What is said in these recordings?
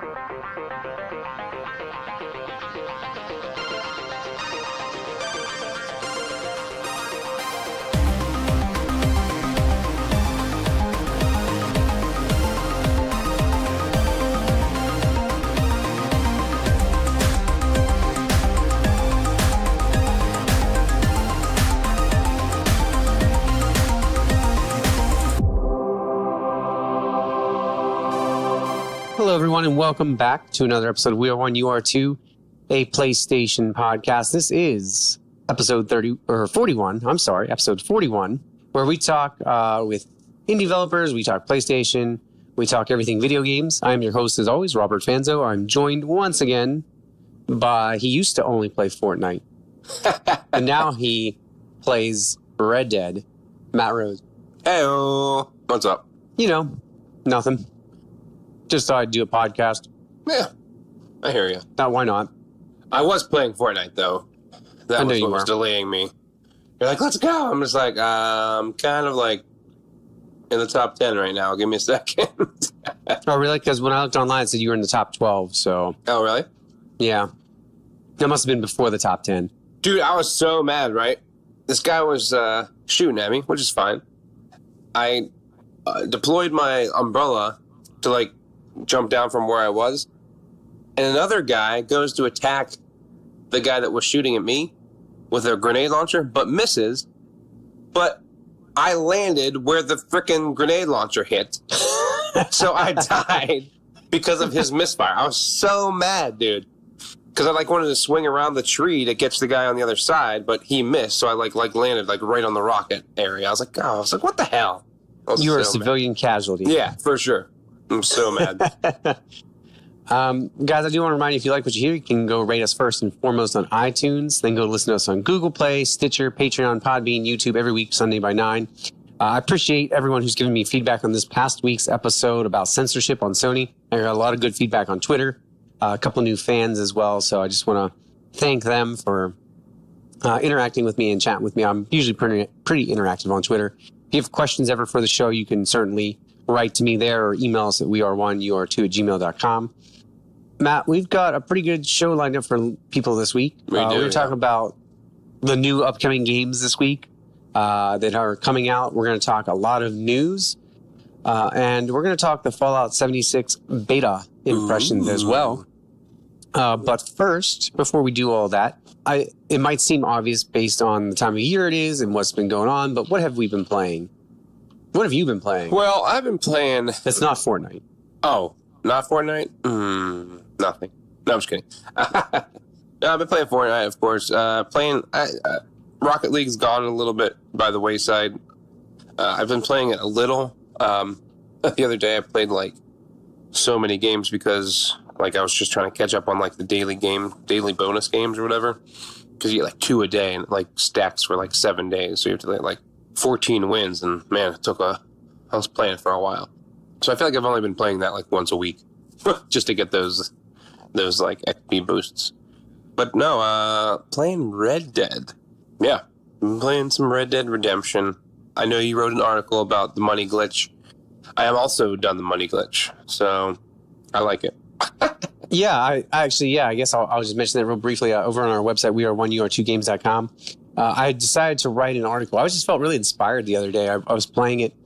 Hello, everyone, and welcome back to another episode of We Are One, You Are Two, a PlayStation podcast. This is episode 41, where we talk with indie developers, we talk PlayStation, we talk everything video games. I'm your host, as always, Robert Fanzo. I'm joined once again by, he used to only play Fortnite, but now he plays Red Dead, Matt Rose. Hey-o. What's up? You know, nothing. Just thought I'd do a podcast. Yeah, I hear you. Why not? I was playing Fortnite, though. That was what was delaying me. You're like, let's go. I'm just like, I'm kind of like in the top 10 right now. Give me a second. Oh, really? Because when I looked online, it said you were in the top 12, so... Oh, really? Yeah. That must have been before the top 10. Dude, I was so mad, right? This guy was shooting at me, which is fine. I deployed my umbrella to, like, jump down from where I was, and another guy goes to attack the guy that was shooting at me with a grenade launcher, but misses. But I landed where the frickin' grenade launcher hit, so I died because of his misfire. I was so mad, dude, because I wanted to swing around the tree to catch the guy on the other side, but he missed, so I landed right on the rocket area. I was like, what the hell? You were a civilian casualty. Yeah, for sure. I'm so mad. Guys, I do want to remind you, if you like what you hear, you can go rate us first and foremost on iTunes. Then go listen to us on Google Play, Stitcher, Patreon, Podbean, YouTube every week, Sunday by 9. I appreciate everyone who's given me feedback on this past week's episode about censorship on Sony. I got a lot of good feedback on Twitter, a couple new fans as well. So I just want to thank them for interacting with me and chatting with me. I'm usually pretty interactive on Twitter. If you have questions ever for the show, you can certainly write to me there or email us at weare1ur2@gmail.com. Matt, we've got a pretty good show lined up for people this week. We're talking about the new upcoming games this week that are coming out. We're going to talk a lot of news, and we're going to talk the Fallout 76 beta impressions as well. But first, before we do all that, it might seem obvious based on the time of year it is and what's been going on, but what have we been playing? What have you been playing? Well, I've been playing... That's not Fortnite. Oh, not Fortnite? Nothing. No, I'm just kidding. No, I've been playing Fortnite, of course. Rocket League's gone a little bit by the wayside. I've been playing it a little. The other day I played, so many games because, I was just trying to catch up on, the daily bonus games or whatever. Because you get, 2 a day, and it, stacks for, 7 days. So you have to, 14 wins, and man, I was playing it for a while. So I feel like I've only been playing that once a week just to get those XP boosts. But no, playing Red Dead. Yeah, I'm playing some Red Dead Redemption. I know you wrote an article about the money glitch. I have also done the money glitch, so I like it. Yeah, I guess I'll just mention that real briefly. Over on our website, weare1ur2games.com. I decided to write an article. I just felt really inspired the other day. I was playing it,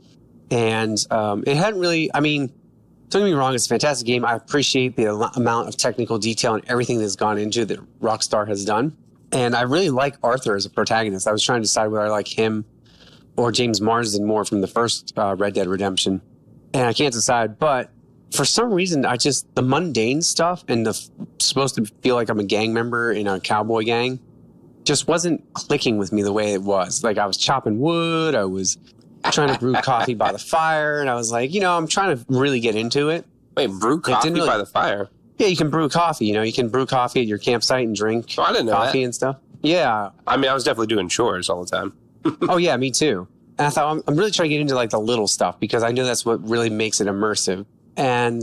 and it hadn't really... I mean, don't get me wrong, it's a fantastic game. I appreciate the amount of technical detail and everything that's gone into it that Rockstar has done. And I really like Arthur as a protagonist. I was trying to decide whether I like him or James Marsden more from the first Red Dead Redemption. And I can't decide, but for some reason, the mundane stuff and supposed to feel like I'm a gang member in a cowboy gang just wasn't clicking with me the way it was. I was chopping wood, I was trying to brew coffee by the fire, and I was like, I'm trying to really get into it. Wait, brew coffee by the fire? Yeah, you can brew coffee. You can brew coffee at your campsite and drink I didn't know coffee that. And stuff. Yeah. I mean, I was definitely doing chores all the time. Oh, yeah, me too. And I thought, I'm really trying to get into the little stuff because I know that's what really makes it immersive. And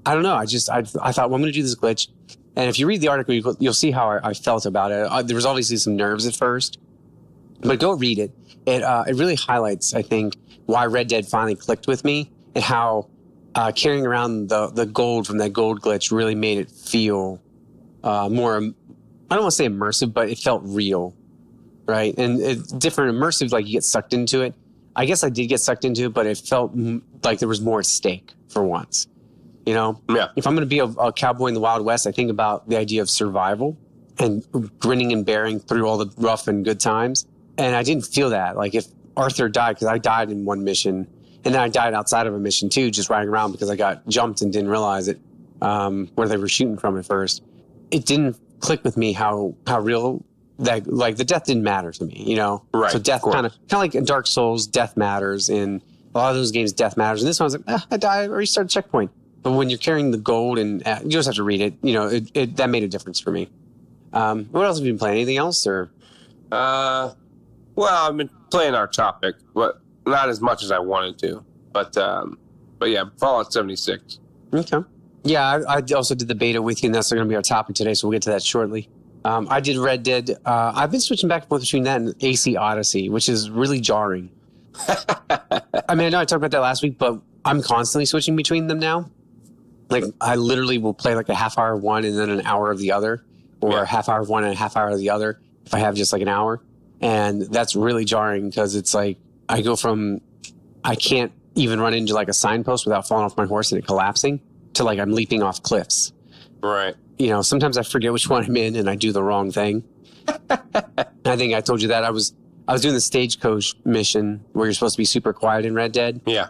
I don't know. I thought, well, I'm going to do this glitch. And if you read the article, you'll see how I felt about it. There was obviously some nerves at first, but go read it. It really highlights, I think, why Red Dead finally clicked with me and how carrying around the gold from that gold glitch really made it feel more, I don't want to say immersive, but it felt real, right? And it's different immersive, like you get sucked into it. I guess I did get sucked into it, but it felt like there was more at stake for once. You know, if I'm going to be a cowboy in the Wild West, I think about the idea of survival and grinning and bearing through all the rough and good times. And I didn't feel that. Like if Arthur died, because I died in one mission, and then I died outside of a mission too, just riding around because I got jumped and didn't realize it, where they were shooting from at first. It didn't click with me how real that, like the death didn't matter to me, you know? Right. So death kind of like in Dark Souls, death matters. In a lot of those games, death matters. And this one I was like, I died, or restart checkpoint. But when you're carrying the gold and you just have to read it, you know, that made a difference for me. What else have you been playing? Anything else or? Well, I've been playing our topic, but not as much as I wanted to. But yeah, Fallout 76. Okay. Yeah, I also did the beta with you, and that's going to be our topic today, so we'll get to that shortly. I did Red Dead. I've been switching back and forth between that and AC Odyssey, which is really jarring. I mean, I know I talked about that last week, but I'm constantly switching between them now. Like, I literally will play like a half hour of one and then an hour of the other, or a half hour of one and a half hour of the other if I have just like an hour. And that's really jarring because it's like I go from I can't even run into like a signpost without falling off my horse and it collapsing to like I'm leaping off cliffs. Right. You know, sometimes I forget which one I'm in and I do the wrong thing. I think I told you that I was doing the stagecoach mission where you're supposed to be super quiet in Red Dead. Yeah.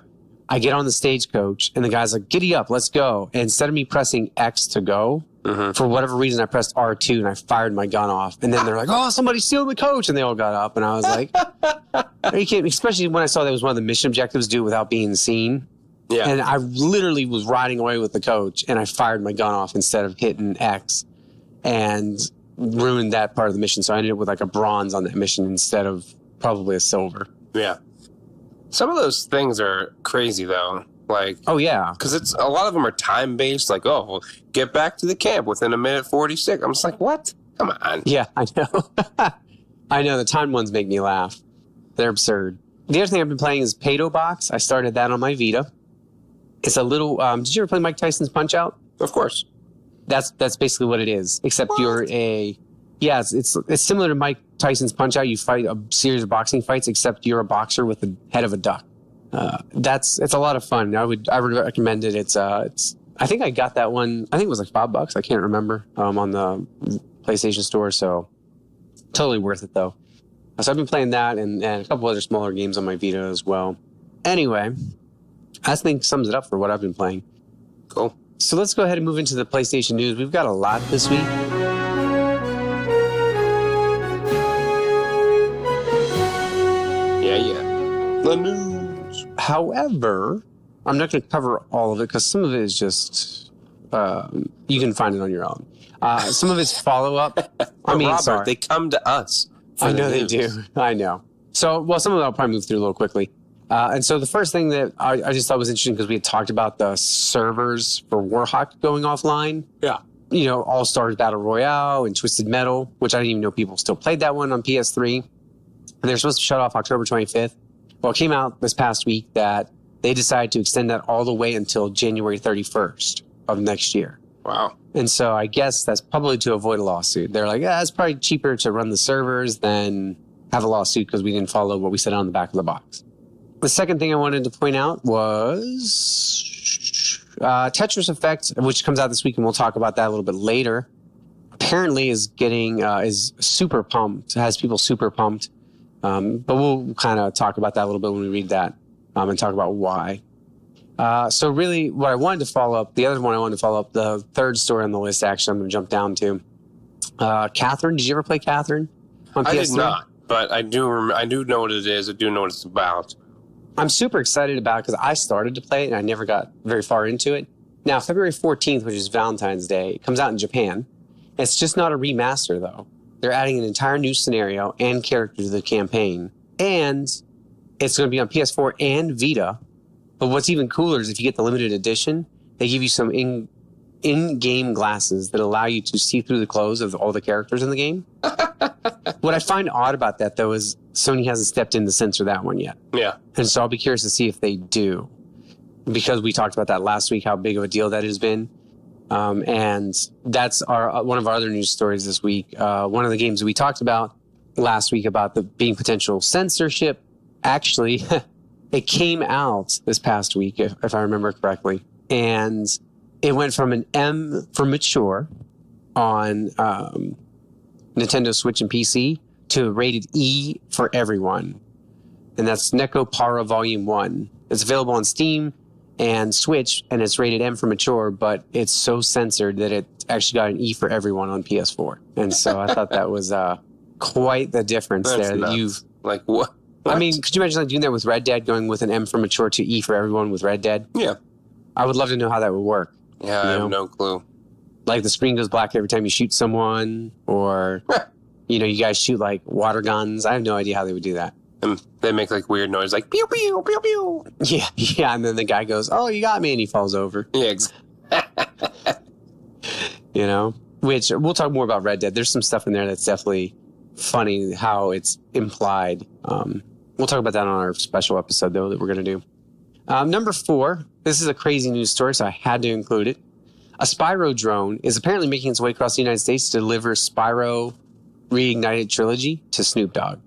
I get on the stagecoach and the guy's like, giddy up, let's go. And instead of me pressing X to go, for whatever reason, I pressed R2 and I fired my gun off. And then they're like, oh, somebody's stealing the coach. And they all got up. And I was like, are you kidding me? Especially when I saw that was one of the mission objectives, do it without being seen. Yeah. And I literally was riding away with the coach and I fired my gun off instead of hitting X and ruined that part of the mission. So I ended up with like a bronze on that mission instead of probably a silver. Yeah. Some of those things are crazy though. Like, oh yeah, because it's a lot of them are time based. Like, oh, well, get back to the camp within a minute 46. I'm just like, what? Come on. Yeah, I know. I know the time ones make me laugh. They're absurd. The other thing I've been playing is B.E.T.A box. I started that on my Vita. It's a little. Did you ever play Mike Tyson's Punch Out? Of course. That's basically what it is. Except you're a. Yeah, it's similar to Mike Tyson's Punch Out. You fight a series of boxing fights, except you're a boxer with the head of a duck. It's a lot of fun. I would recommend it. It's I think I got that one. I think it was like $5. I can't remember on the PlayStation Store. So totally worth it though. So I've been playing that and a couple other smaller games on my Vita as well. Anyway, I think sums it up for what I've been playing. Cool. So let's go ahead and move into the PlayStation news. We've got a lot this week. Yeah. The news. However, I'm not going to cover all of it because some of it is just, you can find it on your own. Some of it's follow-up. I mean, Robert, sorry. they come to us. I know they do. I know. So, well, some of it I'll probably move through a little quickly. And so the first thing that I just thought was interesting because we had talked about the servers for Warhawk going offline. Yeah. You know, All-Stars Battle Royale and Twisted Metal, which I didn't even know people still played that one on PS3. And they're supposed to shut off October 25th. Well, it came out this past week that they decided to extend that all the way until January 31st of next year. Wow. And so I guess that's probably to avoid a lawsuit. They're like, it's probably cheaper to run the servers than have a lawsuit because we didn't follow what we said on the back of the box. The second thing I wanted to point out was Tetris Effect, which comes out this week, and we'll talk about that a little bit later. Apparently is getting is super pumped, has people super pumped. But we'll kind of talk about that a little bit when we read that and talk about why. So really what I wanted to follow up, the other one I wanted to follow up, the third story on the list, actually, I'm going to jump down to. Catherine, did you ever play Catherine on PS3? I did not, but I do know what it is. I do know what it's about. I'm super excited about it because I started to play it and I never got very far into it. Now, February 14th, which is Valentine's Day, it comes out in Japan. It's just not a remaster, though. They're adding an entire new scenario and character to the campaign. And it's going to be on PS4 and Vita. But what's even cooler is if you get the limited edition, they give you some in-game glasses that allow you to see through the clothes of all the characters in the game. What I find odd about that, though, is Sony hasn't stepped in to censor that one yet. Yeah. And so I'll be curious to see if they do. because we talked about that last week, how big of a deal that has been. And that's one of our other news stories this week. One of the games we talked about last week about the being potential censorship. Actually, it came out this past week, if I remember correctly. And it went from an M for mature on Nintendo Switch and PC to a rated E for everyone. And that's Neko Para Volume 1. It's available on Steam and Switch, and it's rated M for mature, but it's so censored that it actually got an E for everyone on PS4. And so I thought that was quite the difference there. That you've like what? I mean, could you imagine like doing that with Red Dead, going with an M for mature to E for everyone with Red Dead? Yeah. I would love to know how that would work. Yeah, I have no clue. Like the screen goes black every time you shoot someone, or you guys shoot like water guns. I have no idea how they would do that. And they make like weird noise, like pew pew pew pew. Yeah, and then the guy goes, "Oh, you got me," and he falls over. Yeah, Which we'll talk more about Red Dead. There's some stuff in there that's definitely funny how it's implied. We'll talk about that on our special episode though that we're gonna do. Number 4. This is a crazy news story, so I had to include it. A Spyro drone is apparently making its way across the United States to deliver Spyro Reignited Trilogy to Snoop Dogg.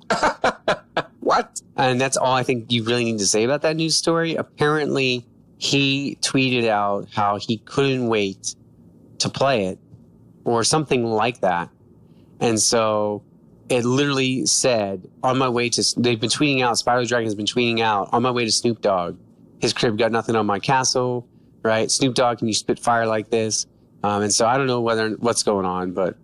What? And that's all I think you really need to say about that news story. Apparently, he tweeted out how he couldn't wait to play it or something like that. And so it literally said, on my way to, they've been tweeting out, Spyro Dragon has been tweeting out, on my way to Snoop Dogg. His crib got nothing on my castle, right? Snoop Dogg, can you spit fire like this? And so I don't know what's going on, but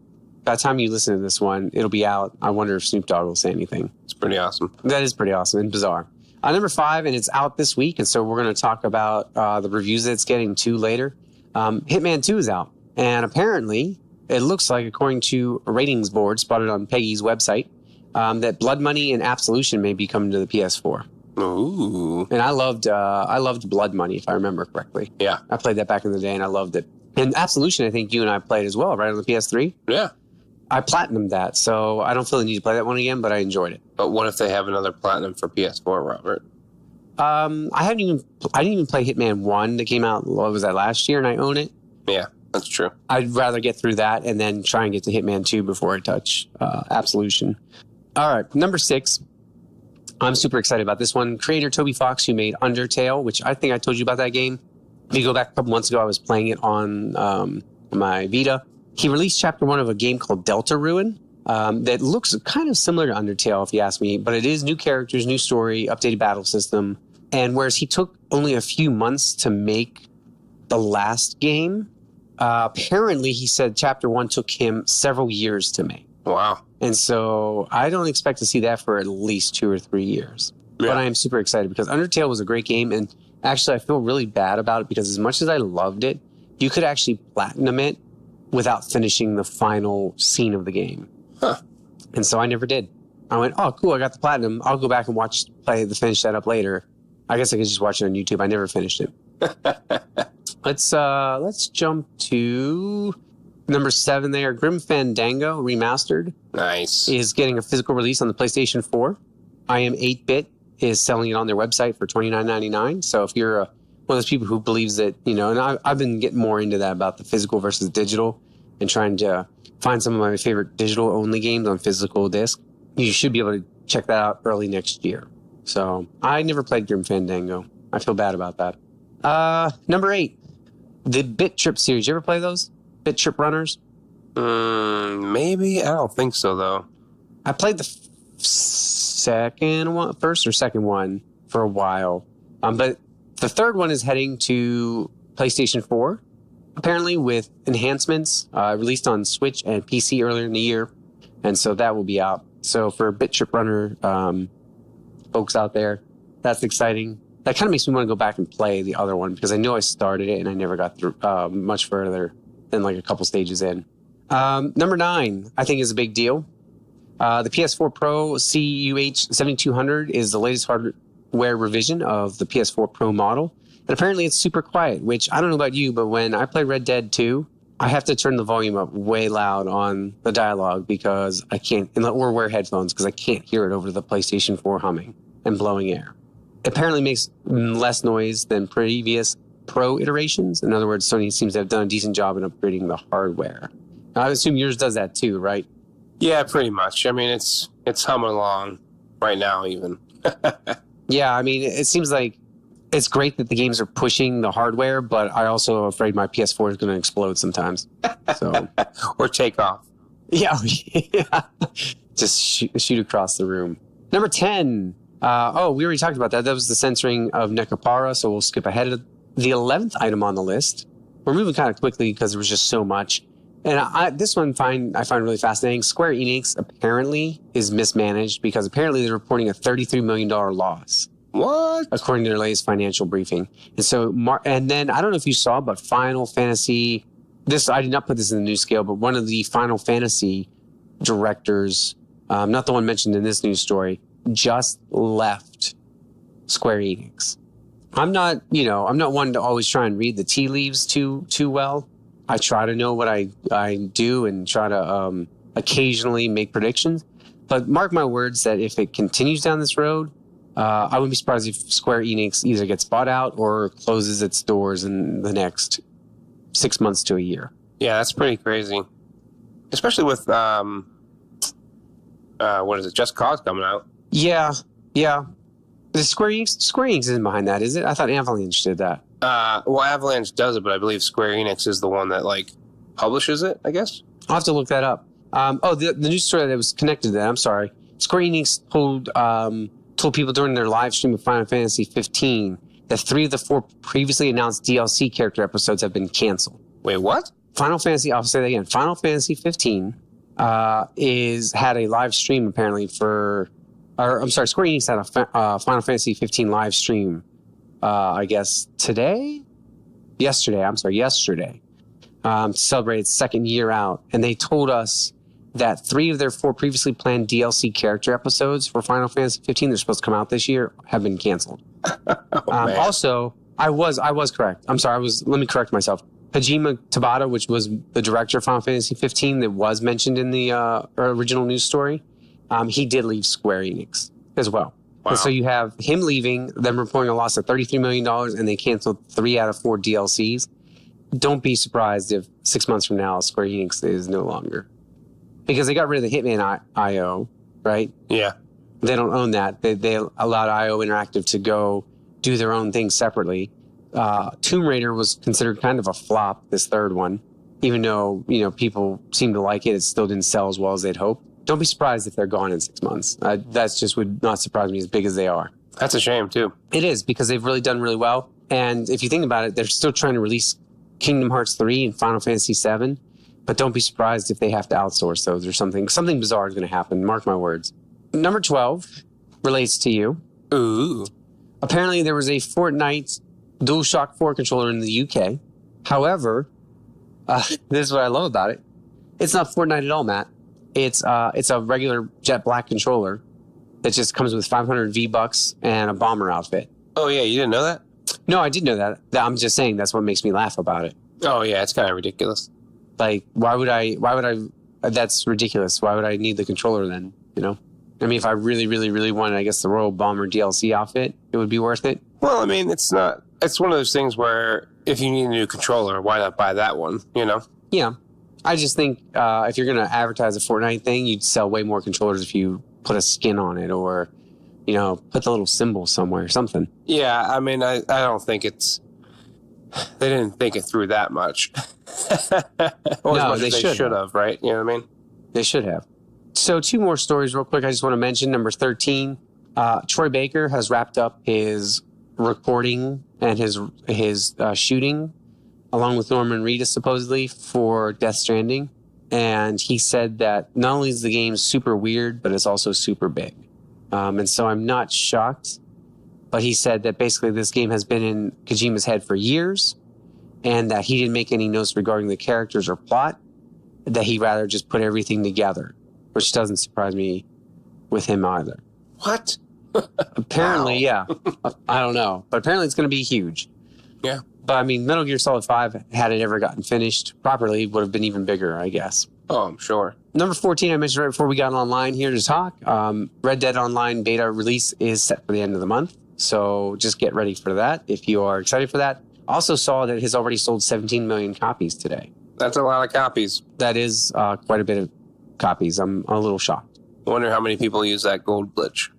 by the time you listen to this one, it'll be out. I wonder if Snoop Dogg will say anything. It's pretty awesome. That is pretty awesome and bizarre. Number 5, and it's out this week, and so we're going to talk about the reviews that it's getting to later. Hitman 2 is out, and apparently it looks like, according to a ratings board spotted on Peggy's website, that Blood Money and Absolution may be coming to the PS4. Ooh. And I loved Blood Money, if I remember correctly. Yeah. I played that back in the day, and I loved it. And Absolution, I think you and I played as well, right, on the PS3? Yeah. I platinumed that, so I don't feel the need to play that one again, but I enjoyed it. But what if they have another platinum for PS4, Robert? I didn't even play Hitman 1 that came out, what was that, last year, and I own it. Yeah, that's true. I'd rather get through that and then try and get to Hitman 2 before I touch Absolution. All right, number 6. I'm super excited about this one. Creator Toby Fox, who made Undertale, which I think I told you about that game. If you go back a couple months ago, I was playing it on my Vita. He released chapter 1 of a game called Delta Ruin that looks kind of similar to Undertale, if you ask me, but it is new characters, new story, updated battle system. And whereas he took only a few months to make the last game, apparently he said chapter 1 took him several years to make. Wow. And so I don't expect to see that for at least 2 or 3 years. Yeah. But I am super excited because Undertale was a great game. And actually, I feel really bad about it because as much as I loved it, you could actually platinum it without finishing the final scene of the game. Huh. And so I never did. I went, oh, cool, I got the platinum. I'll go back and finish that up later. I guess I could just watch it on YouTube. I never finished it. Let's jump to number 7 there. Grim Fandango Remastered. Nice. Is getting a physical release on the PlayStation 4. I Am 8-Bit is selling it on their website for $29.99. So if you're one of those people who believes that, and I've been getting more into that about the physical versus digital and trying to find some of my favorite digital-only games on physical disc, you should be able to check that out early next year. So I never played Grim Fandango. I feel bad about that. Number 8, the Bit Trip series. You ever play those? Bit Trip Runners? Maybe. I don't think so, though. I played the first or second one for a while. But the third one is heading to PlayStation 4, apparently with enhancements, released on Switch and PC earlier in the year. And so that will be out. So for Bit Trip Runner folks out there, that's exciting. That kind of makes me want to go back and play the other one because I know I started it and I never got through much further than like a couple stages in. Number 9, I think is a big deal. The PS4 Pro CUH7200 is the latest hardware revision of the PS4 Pro model. And apparently it's super quiet, which I don't know about you, but when I play Red Dead 2, I have to turn the volume up way loud on the dialogue because I can't, or wear headphones because I can't hear it over the PlayStation 4 humming and blowing air. apparently makes less noise than previous Pro iterations. In other words, Sony seems to have done a decent job in upgrading the hardware. I assume yours does that too, right? Yeah, pretty much. I mean, it's humming along right now, even. Yeah, I mean, it seems like it's great that the games are pushing the hardware, but I also afraid my PS4 is going to explode sometimes. So, or take off. yeah, yeah. Just shoot across the room. Number 10. We already talked about that. That was the censoring of Nekapara, so we'll skip ahead of the 11th item on the list. We're moving kind of quickly because there was just so much. And this one I find really fascinating. Square Enix apparently is mismanaged because apparently they're reporting a $33 million loss. What? According to their latest financial briefing. And so, and then I don't know if you saw, but Final Fantasy, I did not put this in the news scale, but one of the Final Fantasy directors, not the one mentioned in this news story, just left Square Enix. I'm not one to always try and read the tea leaves too well. I try to know what I do and try to occasionally make predictions. But mark my words that if it continues down this road, I wouldn't be surprised if Square Enix either gets bought out or closes its doors in the next 6 months to a year. Yeah, that's pretty crazy. Especially with, what is it, Just Cause coming out. Yeah. The Square Enix isn't behind that, is it? I thought Avalanche did that. Well, Avalanche does it, but I believe Square Enix is the one that, publishes it, I guess. I'll have to look that up. The news story that was connected to that, I'm sorry. Square Enix told people during their live stream of Final Fantasy 15 that 3 of the 4 previously announced DLC character episodes have been canceled. Wait, what? I'll say that again. Final Fantasy 15 had a live stream apparently Square Enix had a Final Fantasy 15 live stream, I guess yesterday, to celebrate its second year out. And they told us that 3 of their 4 previously planned DLC character episodes for Final Fantasy 15, they're supposed to come out this year, have been canceled. Also, I was correct. I'm sorry. Let me correct myself. Hajime Tabata, which was the director of Final Fantasy 15 that was mentioned in the original news story, he did leave Square Enix as well. Wow. And so you have him leaving, them reporting a loss of $33 million, and they canceled 3 out of 4 DLCs. Don't be surprised if 6 months from now, Square Enix is no longer. Because they got rid of the Hitman IO, right? Yeah. They don't own that. They allowed IO Interactive to go do their own thing separately. Tomb Raider was considered kind of a flop, this third one. Even though, people seem to like it, it still didn't sell as well as they'd hoped. Don't be surprised if they're gone in 6 months. That just would not surprise me as big as they are. That's a shame, too. It is, because they've really done really well. And if you think about it, they're still trying to release Kingdom Hearts 3 and Final Fantasy 7. But don't be surprised if they have to outsource those or something. Something bizarre is going to happen. Mark my words. Number 12 relates to you. Ooh. Apparently, there was a Fortnite DualShock 4 controller in the UK. However, this is what I love about it. It's not Fortnite at all, Matt. It's a regular jet black controller that just comes with 500 V-Bucks and a bomber outfit. Oh, yeah. You didn't know that? No, I did know that. I'm just saying that's what makes me laugh about it. Oh, yeah. It's kind of ridiculous. Like, why would I, that's ridiculous. Why would I need the controller then, I mean, if I really, really, really wanted, I guess, the Royal Bomber DLC outfit, it would be worth it. Well, I mean, it's one of those things where if you need a new controller, why not buy that one, Yeah. I just think if you're going to advertise a Fortnite thing, you'd sell way more controllers if you put a skin on it or, put the little symbol somewhere or something. Yeah, I mean, I don't think they didn't think it through that much. Or as much they as they should have, right? You know what I mean? They should have. So 2 more stories real quick. I just want to mention number 13. Troy Baker has wrapped up his recording and his shooting along with Norman Reedus supposedly for Death Stranding. And he said that not only is the game super weird, but it's also super big. And so I'm not shocked. But he said that basically this game has been in Kojima's head for years and that he didn't make any notes regarding the characters or plot, that he'd rather just put everything together, which doesn't surprise me with him either. What? Apparently, yeah. I don't know. But apparently it's going to be huge. Yeah. But I mean, Metal Gear Solid 5, had it ever gotten finished properly, would have been even bigger, I guess. Oh, I'm sure. Number 14, I mentioned right before we got online here to talk. Red Dead Online beta release is set for the end of the month. So just get ready for that if you are excited for that. Also saw that it has already sold 17 million copies today. That's a lot of copies. That is quite a bit of copies. I'm a little shocked. I wonder how many people use that gold glitch.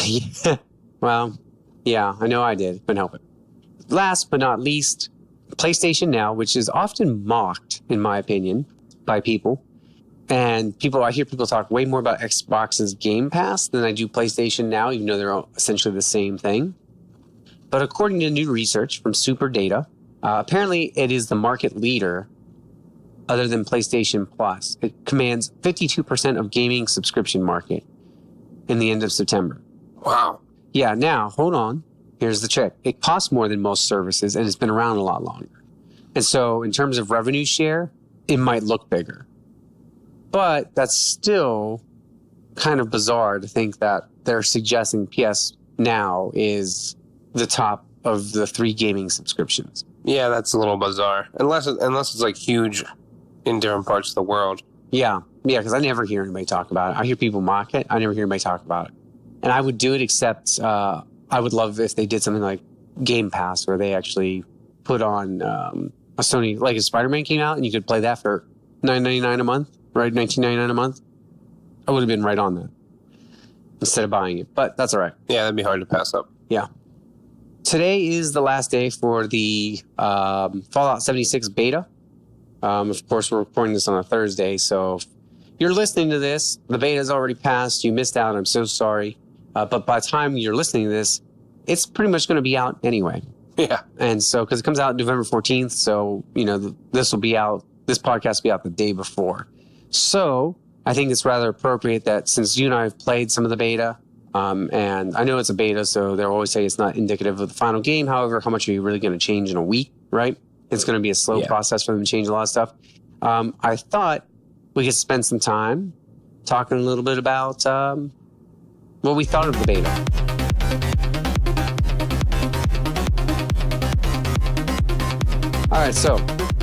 Yeah. Well, yeah, I know I did. Couldn't help it. Last but not least, PlayStation Now, which is often mocked, in my opinion, by people. And I hear people talk way more about Xbox's Game Pass than I do PlayStation Now, even though they're all essentially the same thing. But according to new research from Super Data, apparently it is the market leader other than PlayStation Plus. It commands 52% of gaming subscription market in the end of September. Wow. Yeah, now, hold on. Here's the trick. It costs more than most services, and it's been around a lot longer. And so in terms of revenue share, it might look bigger. But that's still kind of bizarre to think that they're suggesting PS Now is the top of the 3 gaming subscriptions. Yeah, that's a little bizarre. Unless it's like huge in different parts of the world. Yeah, because I never hear anybody talk about it. I hear people mock it. I never hear anybody talk about it. And I would do it, except I would love if they did something like Game Pass, where they actually put on a Sony, like if Spider-Man came out and you could play that for $9.99 a month, right? $19.99 a month. I would have been right on that instead of buying it, but that's all right. Yeah, that'd be hard to pass up. Yeah. Today is the last day for the Fallout 76 beta. Of course, we're recording this on a Thursday, so if you're listening to this, the beta has already passed. You missed out. I'm so sorry. But by the time you're listening to this, it's pretty much going to be out anyway. Yeah. And so, because it comes out November 14th, so, this will be out, this podcast will be out the day before. So, I think it's rather appropriate that since you and I have played some of the beta, and I know it's a beta, so they'll always say it's not indicative of the final game. However, how much are you really going to change in a week, right? It's going to be a slow process for them to change a lot of stuff. I thought we could spend some time talking a little bit about what we thought of the beta. All right, so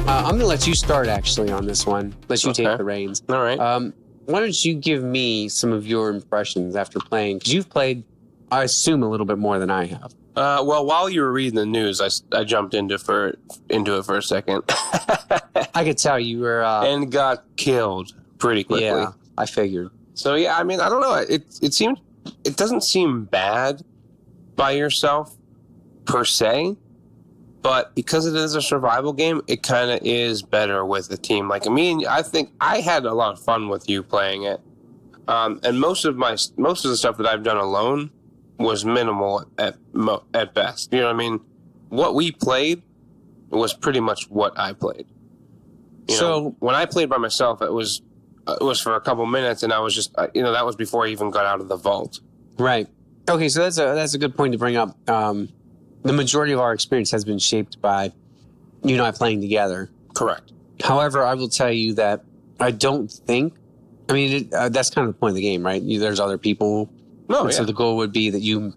I'm going to let you start actually on this one. Let you take the reins. All right. Why don't you give me some of your impressions after playing? Because you've played, I assume, a little bit more than I have. Well, while you were reading the news, I jumped into it for a second. I could tell you were... and got killed pretty quickly. Yeah, I figured. So, yeah, I mean, I don't know. It doesn't seem bad by yourself, per se. But because it is a survival game, it kind of is better with a team. Like, I think I had a lot of fun with you playing it. And most of the stuff that I've done alone was minimal at best. You know what I mean? What we played was pretty much what I played. So when I played by myself, it was for a couple minutes, and I was just that was before I even got out of the vault. Right. Okay, so that's a good point to bring up. The majority of our experience has been shaped by you and I playing together. Correct. However, I will tell you that I don't think. That's kind of the point of the game, right? There's other people. So the goal would be that you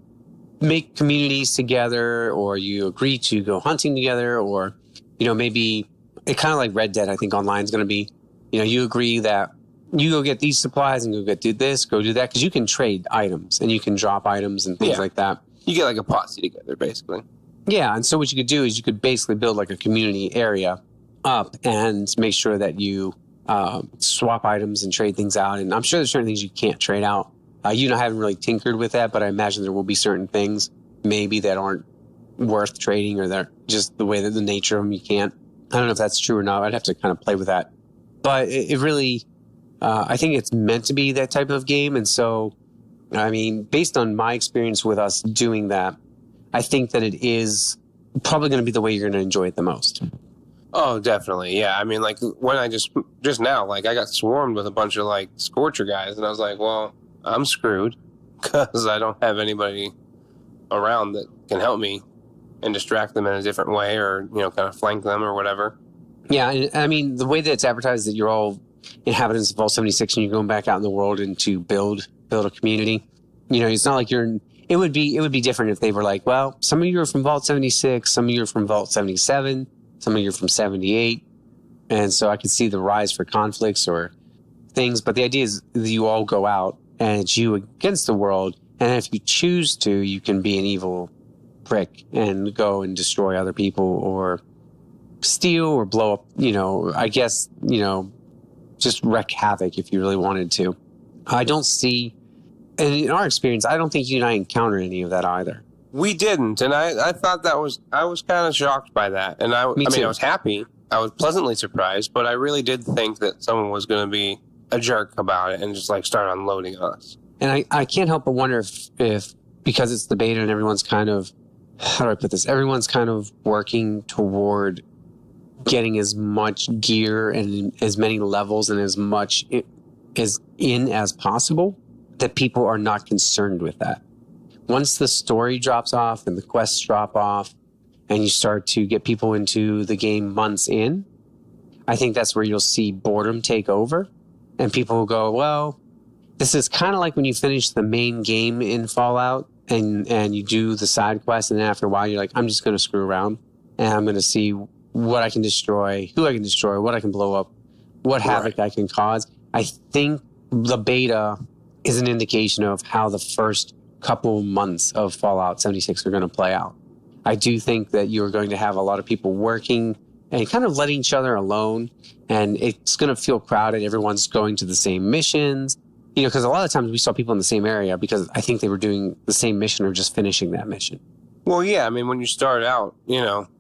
make communities together, or you agree to go hunting together, or, maybe it kind of like Red Dead, I think online is going to be, you agree that you go get these supplies and go do this, go do that. Cause you can trade items and you can drop items and things like that. You get like a posse together, basically. Yeah. And so what you could do is you could basically build like a community area up and make sure that you swap items and trade things out. And I'm sure there's certain things you can't trade out. I haven't really tinkered with that, but I imagine there will be certain things maybe that aren't worth trading, or they're just the way that the nature of them, you can't. I don't know if that's true or not. I'd have to kind of play with that. But it really, I think it's meant to be that type of game. And so, based on my experience with us doing that, I think that it is probably going to be the way you're going to enjoy it the most. Oh, definitely. Yeah. I mean, like when I just now, like I got swarmed with a bunch of like Scorcher guys, and I was like, well, I'm screwed because I don't have anybody around that can help me and distract them in a different way, or, kind of flank them or whatever. Yeah. And the way that it's advertised that you're all inhabitants of Vault 76 and you're going back out in the world and to build a community, it's not like it would be different if they were like, well, some of you are from Vault 76, some of you are from Vault 77, some of you are from 78. And so I could see the rise for conflicts or things. But the idea is that you all go out and it's you against the world, And if you choose to, you can be an evil prick and go and destroy other people or steal or blow up, I guess, just wreak havoc if you really wanted to. I don't see, and in our experience, I don't think you and I encountered any of that either. We didn't, and I thought I was kind of shocked by that. And I was happy. I was pleasantly surprised, but I really did think that someone was going to be a jerk about it and just like start unloading us. And I can't help but wonder if because it's the beta and everyone's kind of, how do I put this? Everyone's kind of working toward getting as much gear and as many levels and as much as possible, that people are not concerned with that. Once the story drops off and the quests drop off and you start to get people into the game months in, I think that's where you'll see boredom take over and people will go, well, this is kind of like when you finish the main game in Fallout and you do the side quest, and then after a while you're like, I'm just going to screw around and I'm going to see what I can destroy, who I can destroy, what I can blow up, what havoc I can cause. I think the beta is an indication of how the first couple months of Fallout 76 are going to play out. I do think that you're going to have a lot of people working and kind of letting each other alone, and it's going to feel crowded. Everyone's going to the same missions, because a lot of times we saw people in the same area because I think they were doing the same mission or just finishing that mission. Well, yeah, I mean, when you start out,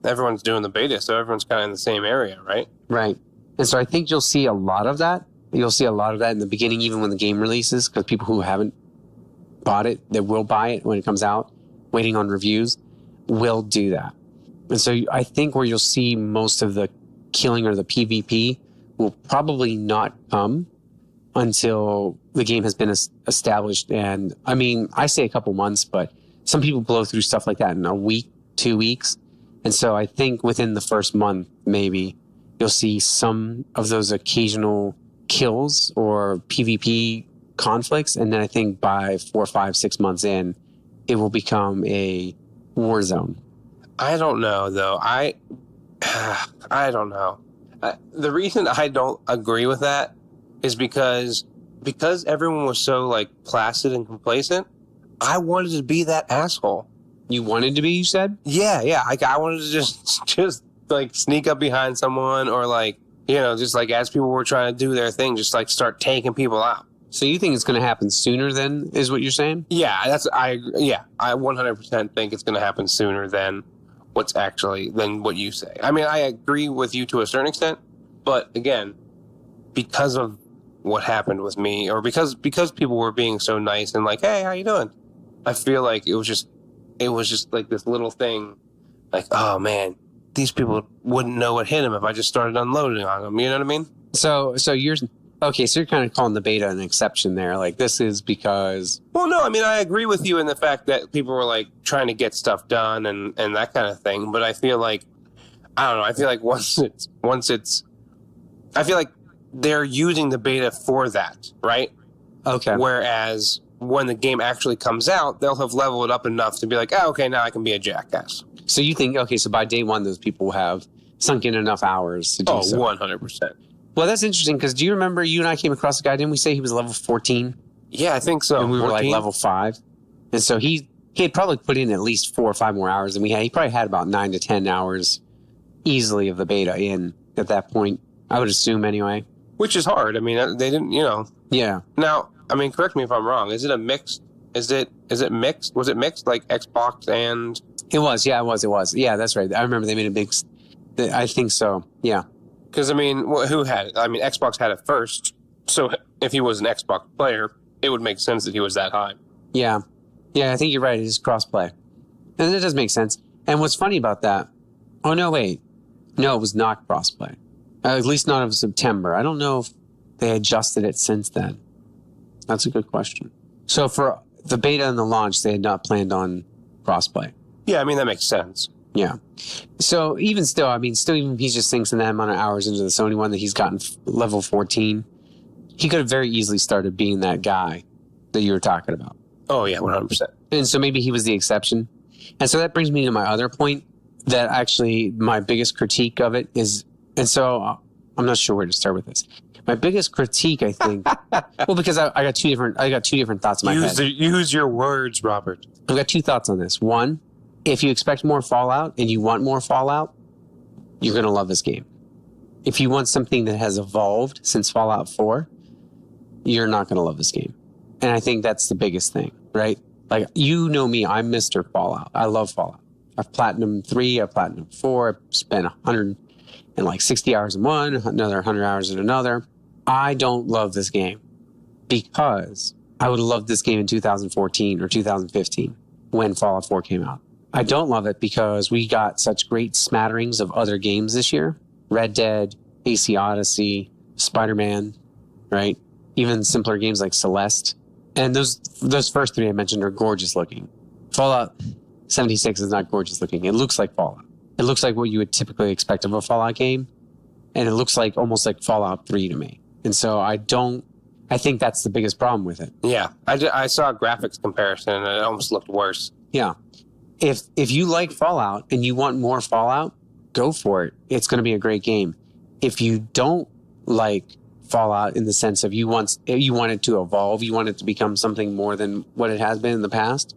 everyone's doing the beta, so everyone's kind of in the same area, right? Right. And so I think you'll see a lot of that. You'll see a lot of that in the beginning, even when the game releases, because people who haven't bought it, that will buy it when it comes out, waiting on reviews, will do that. And so I think where you'll see most of the killing or the PvP will probably not come until the game has been established. And I mean, I say a couple months, but some people blow through stuff like that in a week, 2 weeks. And so I think within the first month, maybe you'll see some of those occasional kills or PvP conflicts. And then I think by 4, 5, 6 months in, it will become a war zone. I don't know, though. I don't know. The reason I don't agree with that is because everyone was so like placid and complacent. I wanted to be that asshole. You wanted to be, you said? Yeah. I wanted to just like sneak up behind someone or like, just like as people were trying to do their thing, just like start taking people out. So you think it's going to happen sooner than is what you're saying? Yeah, I 100% think it's going to happen sooner than what you say. I mean, I agree with you to a certain extent, but again, because of what happened with me, or because people were being so nice and like, hey, how you doing? I feel like it was just like this little thing, like, oh man, these people wouldn't know what hit them if I just started unloading on them. You know what I mean? So you're okay. So you're kind of calling the beta an exception there. Like this is because. Well, no, I mean, I agree with you in the fact that people were like trying to get stuff done and that kind of thing. But I feel like, I don't know. I feel like I feel like they're using the beta for that, right? Okay. Whereas when the game actually comes out, they'll have leveled it up enough to be like, oh, okay, now I can be a jackass. So you think, okay, so by day one, those people will have sunk in enough hours to do so. 100%. Well, that's interesting because do you remember you and I came across a guy, didn't we say he was level 14? Yeah, I think so. And we were like level 5. And so he had probably put in at least 4 or 5 more hours than we had. He probably had about 9 to 10 hours easily of the beta in at that point, I would assume anyway. Which is hard. I mean, they didn't, Yeah. Now, I mean, correct me if I'm wrong. Is it a mixed? Is it mixed? Was it mixed like Xbox and? It was. Yeah, it was. Yeah, that's right. I remember they made a big. I think so. Yeah. Because I mean, who had it? I mean, Xbox had it first. So if he was an Xbox player, it would make sense that he was that high. Yeah. Yeah, I think you're right. It is crossplay, and it does make sense. And what's funny about that? Oh no, wait. No, it was not crossplay. At least not of September. I don't know if they adjusted it since then. That's a good question. So for the beta and the launch, they had not planned on crossplay. Yeah, I mean, that makes sense. Yeah. So even still, I mean, even if he's just thinks in that amount of hours into the Sony one that he's gotten level 14, he could have very easily started being that guy that you were talking about. Oh, yeah, 100%. And so maybe he was the exception. And so that brings me to my other point that actually my biggest critique of it is, and so I'm not sure where to start with this. My biggest critique, I think, well, because I got two different thoughts in my head. Use your words, Robert. I've got two thoughts on this. One, if you expect more Fallout and you want more Fallout, you're going to love this game. If you want something that has evolved since Fallout 4, you're not going to love this game. And I think that's the biggest thing, right? Like, you know me, I'm Mr. Fallout. I love Fallout. I've Platinum 3, I've Platinum 4, I've spent 160 hours in one, another 100 hours in another. I don't love this game because I would have loved this game in 2014 or 2015 when Fallout 4 came out. I don't love it because we got such great smatterings of other games this year. Red Dead, AC Odyssey, Spider-Man, right? Even simpler games like Celeste. And those first three I mentioned are gorgeous looking. Fallout 76 is not gorgeous looking. It looks like Fallout. It looks like what you would typically expect of a Fallout game. And it looks like almost like Fallout 3 to me. And so I think that's the biggest problem with it. Yeah. I saw a graphics comparison and it almost looked worse. Yeah. If you like Fallout and you want more Fallout, go for it. It's going to be a great game. If you don't like Fallout in the sense of you want it to evolve, you want it to become something more than what it has been in the past,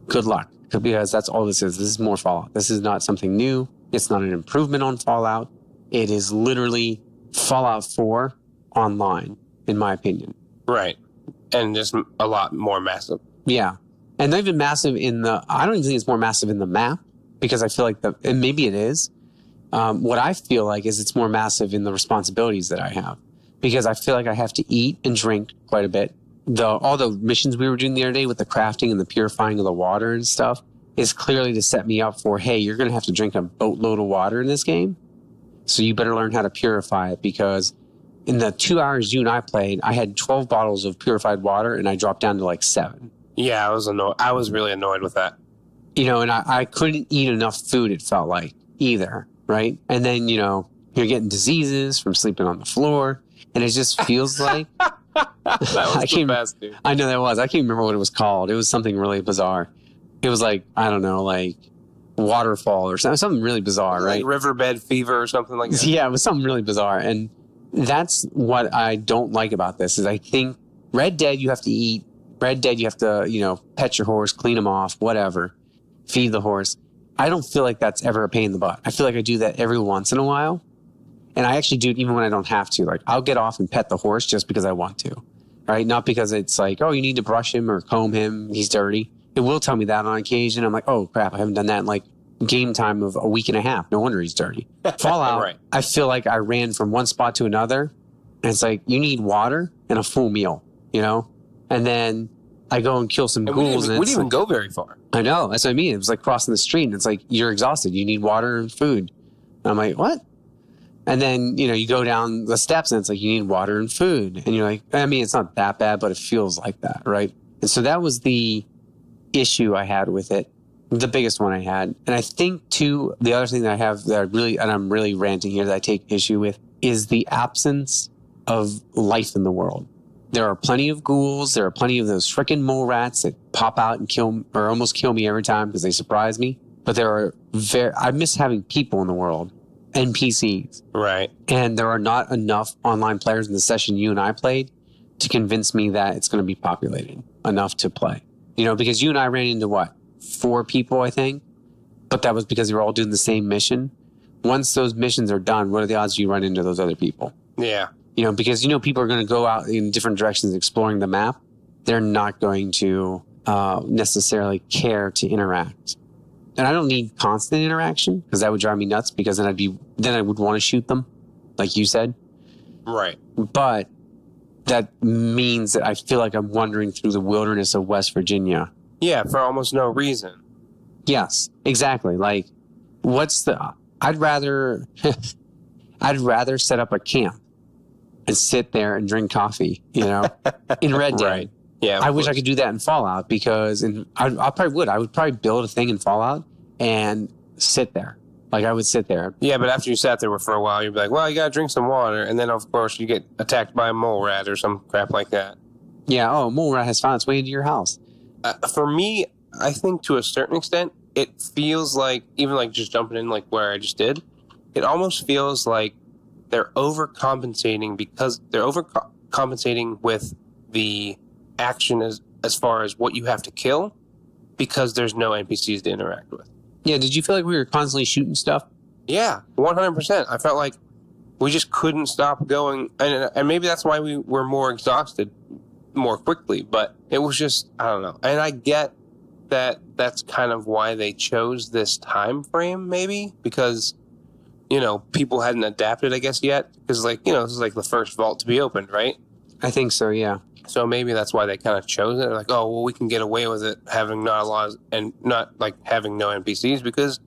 good luck. Because that's all this is. This is more Fallout. This is not something new. It's not an improvement on Fallout. It is literally Fallout 4 online, in my opinion. Right. And just a lot more massive. Yeah. And not even massive I don't even think it's more massive in the map, because I feel like and maybe it is. What I feel like is it's more massive in the responsibilities that I have, because I feel like I have to eat and drink quite a bit. All the missions we were doing the other day with the crafting and the purifying of the water and stuff is clearly to set me up for, hey, you're going to have to drink a boatload of water in this game. So you better learn how to purify it, because in the 2 hours you and I played, I had 12 bottles of purified water and I dropped down to like 7. Yeah, I was annoyed. I was really annoyed with that. And I couldn't eat enough food, it felt like, either, right? And then, you're getting diseases from sleeping on the floor, and it just feels like... That was the best, dude. I know that was. I can't remember what it was called. It was something really bizarre. It was like, I don't know, like waterfall or something really bizarre, right? Like riverbed fever or something like that. Yeah, it was something really bizarre. And that's what I don't like about this is I think Red Dead, you have to eat. Red Dead, you have to, pet your horse, clean him off, whatever, feed the horse. I don't feel like that's ever a pain in the butt. I feel like I do that every once in a while. And I actually do it even when I don't have to. Like, I'll get off and pet the horse just because I want to, right? Not because it's like, oh, you need to brush him or comb him, he's dirty. It will tell me that on occasion. I'm like, oh, crap, I haven't done that in like game time of a week and a half. No wonder he's dirty. Fallout, right. I feel like I ran from one spot to another. And it's like, you need water and a full meal, And then I go and kill some ghouls. We didn't even go very far. I know. That's what I mean. It was like crossing the street. And it's like, you're exhausted. You need water and food. And I'm like, what? And then, you go down the steps and it's like, you need water and food. And you're like, I mean, it's not that bad, but it feels like that, right? And so that was the issue I had with it. The biggest one I had. And I think, too, the other thing that I have and I'm really ranting here that I take issue with is the absence of life in the world. There are plenty of ghouls. There are plenty of those frickin' mole rats that pop out and kill or almost kill me every time because they surprise me. But I miss having people in the world. NPCs. Right. And there are not enough online players in the session you and I played to convince me that it's going to be populated enough to play. Because you and I ran into 4 people, I think. But that was because they were all doing the same mission. Once those missions are done, what are the odds you run into those other people? Yeah. Because people are going to go out in different directions exploring the map. They're not going to necessarily care to interact. And I don't need constant interaction because that would drive me nuts because then I would want to shoot them, like you said. Right. But that means that I feel like I'm wandering through the wilderness of West Virginia. Yeah, for almost no reason. Yes, exactly. Like, I'd rather set up a camp and sit there and drink coffee, in Red Dead. Right. Yeah, I wish I could do that in Fallout because I probably would. I would probably build a thing in Fallout and sit there. Like, I would sit there. Yeah, but after you sat there for a while, you'd be like, well, you got to drink some water. And then, of course, you get attacked by a mole rat or some crap like that. Yeah, a mole rat has found its way into your house. For me, I think to a certain extent, it feels like, even like just jumping in like where I just did, it almost feels like they're overcompensating because they're overcompensating with the action as far as what you have to kill because there's no NPCs to interact with. Yeah, did you feel like we were constantly shooting stuff? Yeah, 100%. I felt like we just couldn't stop going. And maybe that's why we were more exhausted more quickly. But it was just, I don't know. And I get that that's kind of why they chose this time frame, maybe. Because, you know, people hadn't adapted, I guess, yet. Because, like, you know, this is like the first vault to be opened, right? I think so, yeah. So maybe that's why they kind of chose it. They're like, oh, well, we can get away with it having not a lot and not like having no NPCs because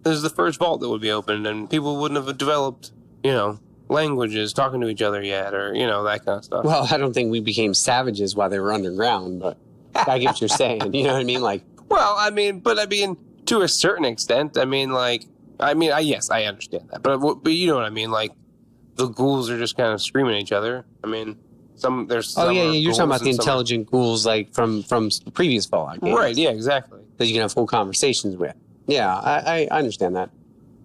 this is the first vault that would be opened and people wouldn't have developed, you know, languages talking to each other yet or, you know, that kind of stuff. Well, I don't think we became savages while they were underground, but I get what you're saying. You know what I mean? Like, well, I mean, to a certain extent, yes, I understand that. But you know what I mean? Like, the ghouls are just kind of screaming at each other. I mean, there's some you're talking about the intelligent ghouls like from the previous Fallout games. Right, yeah, exactly. That you can have full conversations with. Yeah, I understand that.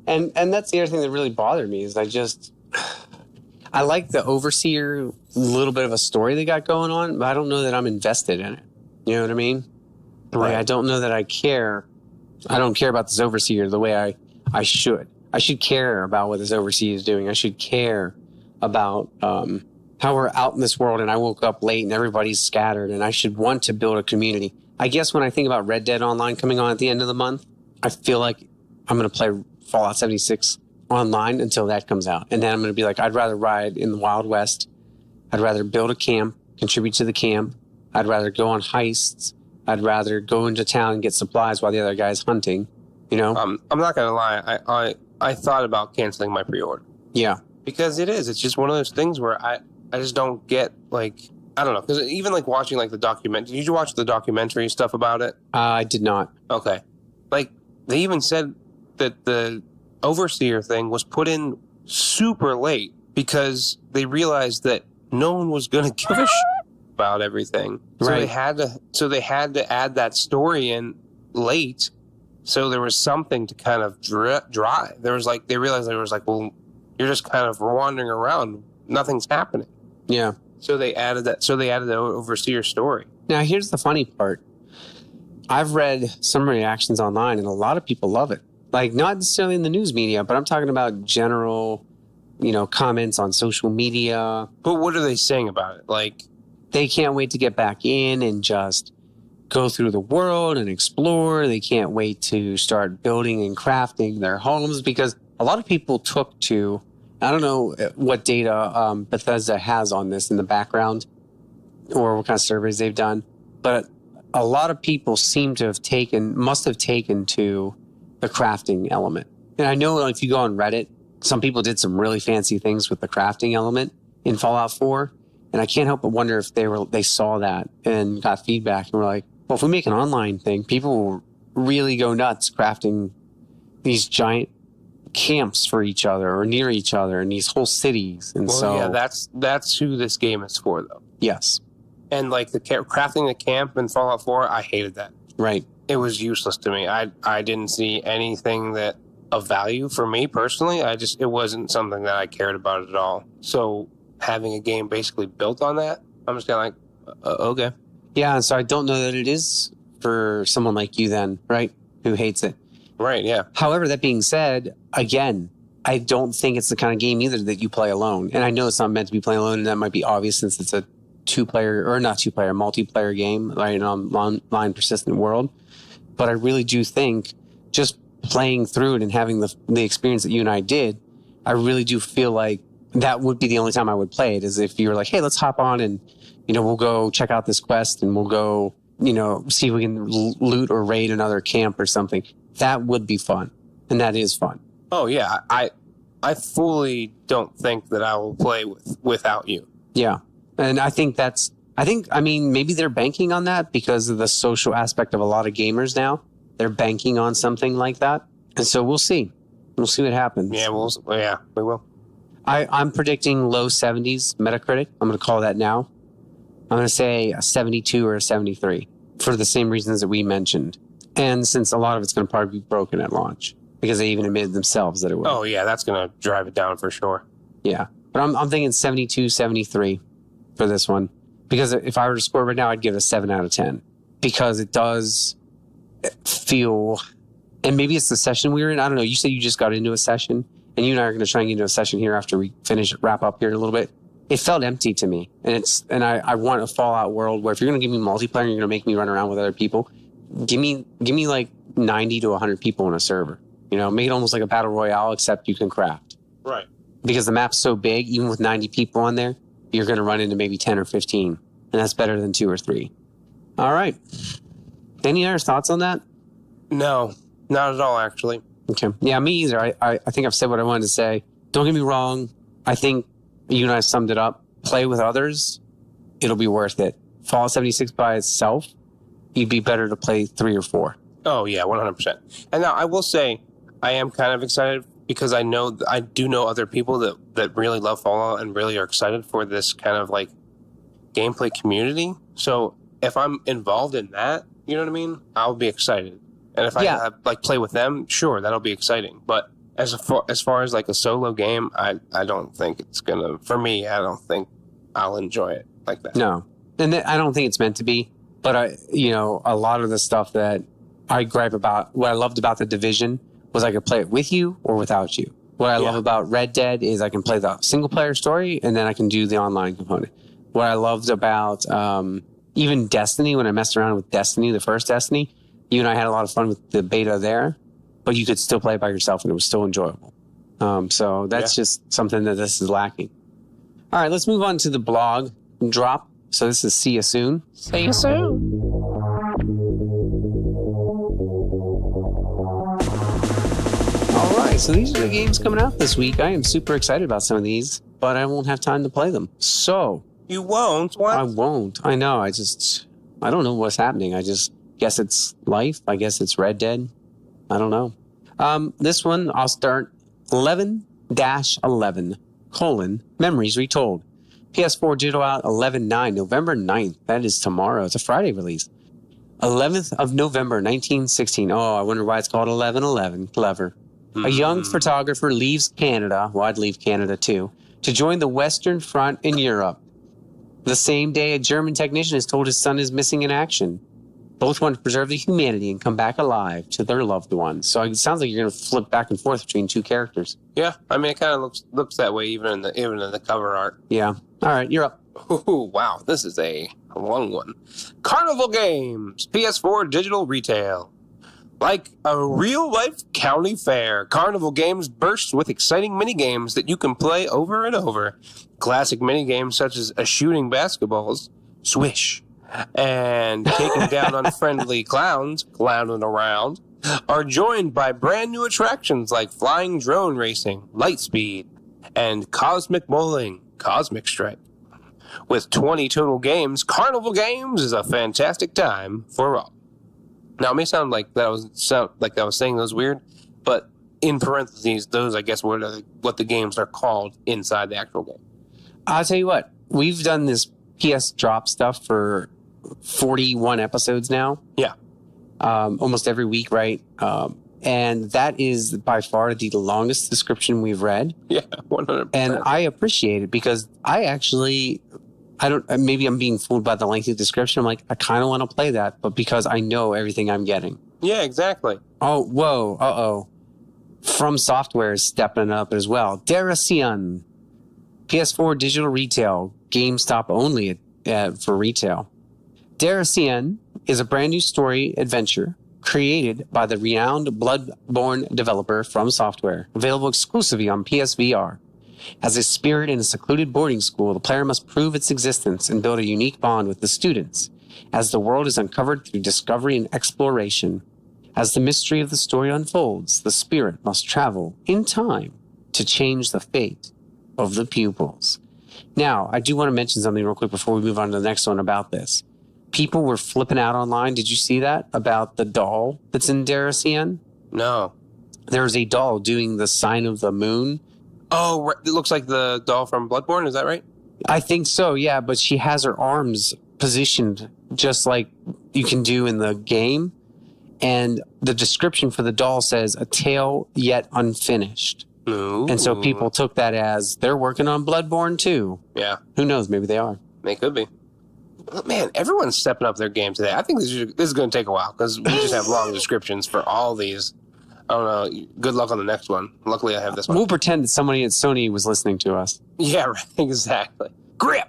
And that's the other thing that really bothered me is I like the Overseer little bit of a story they got going on, but I don't know that I'm invested in it. You know what I mean? Like, Right. I don't know that I care. I don't care about this Overseer the way I should. I should care about what this Overseer is doing. I should care about how we're out in this world and I woke up late and everybody's scattered and I should want to build a community. I guess when I think about Red Dead Online coming on at the end of the month, I feel like I'm going to play Fallout 76 online until that comes out. And then I'm going to be like, I'd rather ride in the Wild West. I'd rather build a camp, contribute to the camp. I'd rather go on heists. I'd rather go into town and get supplies while the other guy's hunting, you know? I'm not going to lie. I thought about canceling my pre-order. Yeah. Because it's just one of those things where I just don't get, like, I don't know. Because even, like, watching, like, the documentary. Did you watch the documentary stuff about it? I did not. Okay. Like, they even said that the Overseer thing was put in super late because they realized that no one was going to give a shit about everything. So Right. they had to add that story in late. So there was something to kind of drive. There was like, they realized there was like, well, you're just kind of wandering around. Nothing's happening. Yeah. So they added that. So they added the Overseer story. Now, here's the funny part. I've read some reactions online and a lot of people love it. Like, not necessarily in the news media, but I'm talking about general, you know, comments on social media. But what are they saying about it? Like, They can't wait to get back in and just go through the world and explore. They can't wait to start building and crafting their homes because a lot of people took to, I don't know what data Bethesda has on this in the background or what kind of surveys they've done, but a lot of people must have taken to the crafting element. And I know if you go on Reddit, some people did some really fancy things with the crafting element in Fallout 4. And I can't help but wonder if they saw that and got feedback and were like, well, if we make an online thing, people will really go nuts crafting these giant camps for each other or near each other in these whole cities. And yeah, that's who this game is for, though. Yes. And like the crafting the camp in Fallout 4, I hated that. Right. It was useless to me. I didn't see anything that of value for me personally. It wasn't something that I cared about at all. So having a game basically built on that, I'm just kind of like, okay. Yeah, and so I don't know that it is for someone like you then, right, who hates it. Right, yeah. However, that being said, again, I don't think it's the kind of game either that you play alone. And I know it's not meant to be played alone, and that might be obvious since it's a multiplayer game, right, in an online persistent world. But I really do think just playing through it and having the experience that you and I did, I really do feel like that would be the only time I would play it, is if you were like, hey, let's hop on and, you know, we'll go check out this quest and we'll go, you know, see if we can loot or raid another camp or something. That would be fun. And that is fun. Oh, yeah. I fully don't think that I will play without you. Yeah. And I think maybe they're banking on that because of the social aspect of a lot of gamers now. They're banking on something like that. And so we'll see. We'll see what happens. Yeah, we will. I'm predicting low 70s Metacritic. I'm going to call that now. I'm going to say a 72 or a 73 for the same reasons that we mentioned. And since a lot of it's going to probably be broken at launch because they even admitted themselves that it will. Oh, yeah, that's going to drive it down for sure. Yeah. But I'm thinking 72, 73 for this one. Because if I were to score right now, I'd give it a 7 out of 10. Because it does feel... And maybe it's the session we were in. I don't know. You said you just got into a session. And you and I are going to try and get into a session here after we wrap up here in a little bit. It felt empty to me. And I want a Fallout world where if you're going to give me multiplayer and you're going to make me run around with other people, give me like 90 to 100 people in a server. You know, make it almost like a battle royale, except you can craft. Right. Because the map's so big, even with 90 people on there, you're going to run into maybe 10 or 15. And that's better than 2 or 3. All right. Any other thoughts on that? No, not at all, actually. Okay. Yeah, me either. I think I've said what I wanted to say. Don't get me wrong. I think you and I summed it up. Play with others. It'll be worth it. Fallout 76 by itself, you'd be better to play 3 or 4. Oh, yeah, 100%. And now I will say I am kind of excited because I do know other people that really love Fallout and really are excited for this kind of like gameplay community. So if I'm involved in that, you know what I mean? I'll be excited. And if I play with them, sure, that'll be exciting. But as far as like a solo game, I don't think it's gonna. For me, I don't think I'll enjoy it like that. No, and I don't think it's meant to be. But a lot of the stuff that I gripe about, what I loved about The Division was I could play it with you or without you. What I love about Red Dead is I can play the single player story and then I can do the online component. What I loved about even Destiny, when I messed around with Destiny, the first Destiny. You and I had a lot of fun with the beta there, but you could still play it by yourself and it was still enjoyable. So that's just something that this is lacking. All right, let's move on to the blog drop. So this is See You Soon. See you soon. All right, so these are the games coming out this week. I am super excited about some of these, but I won't have time to play them. So... You won't? What? I won't. I know. I don't know what's happening. I just... guess it's life. I guess it's Red Dead. I don't know. This one, I'll start 11-11, Memories Retold. PS4 digital out 11/9, November 9th. That is tomorrow. It's a Friday release. 11th of November, 1916. Oh, I wonder why it's called 11/11. Clever. A young photographer leaves Canada. Well, I'd leave Canada too. To join the Western Front in Europe. The same day, a German technician is told his son is missing in action. Both want to preserve the humanity and come back alive to their loved ones. So it sounds like you're going to flip back and forth between 2 characters. Yeah, I mean, it kind of looks that way even in the cover art. Yeah. All right, you're up. Ooh, wow, this is a long one. Carnival Games, PS4 digital retail. Like a real-life county fair, Carnival Games bursts with exciting minigames that you can play over and over. Classic minigames such as shooting basketballs, swish, and taking down unfriendly clowns clowning around are joined by brand new attractions like flying drone racing, Lightspeed, and cosmic bowling, Cosmic Strike. With 20 total games, Carnival Games is a fantastic time for all. Now it may sound like I was saying those weird, but in parentheses, those I guess what the games are called inside the actual game. I'll tell you what, we've done this PS drop stuff for 41 episodes now. Yeah. Almost every week, right? And that is by far the longest description we've read. Yeah, 100%. And I appreciate it because maybe I'm being fooled by the lengthy description. I'm like, I kind of want to play that, but because I know everything I'm getting. Yeah, exactly. Oh, whoa, uh-oh. From Software is stepping up as well. Deracian. PS4 digital retail. GameStop only for retail. Deracian is a brand new story adventure created by the renowned Bloodborne developer From Software, available exclusively on PSVR. As a spirit in a secluded boarding school, the player must prove its existence and build a unique bond with the students, as the world is uncovered through discovery and exploration. As the mystery of the story unfolds, the spirit must travel in time to change the fate of the pupils. Now, I do want to mention something real quick before we move on to the next one about this. People were flipping out online. Did you see that? About the doll that's in Deracian? No. There's a doll doing the sign of the moon. Oh, it looks like the doll from Bloodborne. Is that right? I think so, yeah. But she has her arms positioned just like you can do in the game. And the description for the doll says, a tale yet unfinished. Ooh. And so people took that as they're working on Bloodborne too. Yeah. Who knows? Maybe they are. They could be. Man, everyone's stepping up their game today. I think this is going to take a while because we just have long descriptions for all these. I don't know. Good luck on the next one. Luckily, I have this one. We'll pretend that somebody at Sony was listening to us. Yeah, right. Exactly. Grip.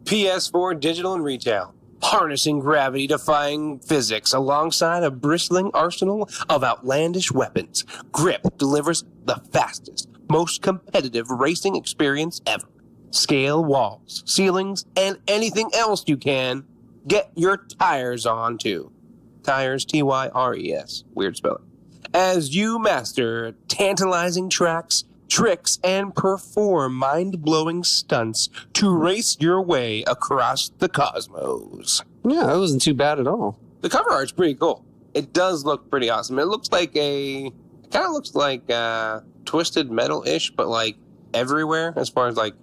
PS4 digital and retail. Harnessing gravity-defying physics alongside a bristling arsenal of outlandish weapons. Grip delivers the fastest, most competitive racing experience ever. Scale walls, ceilings, and anything else you can. Get your tires on, too. Tires, T-Y-R-E-S. Weird spelling. As you master tantalizing tracks, tricks, and perform mind-blowing stunts to race your way across the cosmos. Yeah, that wasn't too bad at all. The cover art's pretty cool. It does look pretty awesome. It looks like it kind of looks like Twisted Metal-ish, but like everywhere as far as like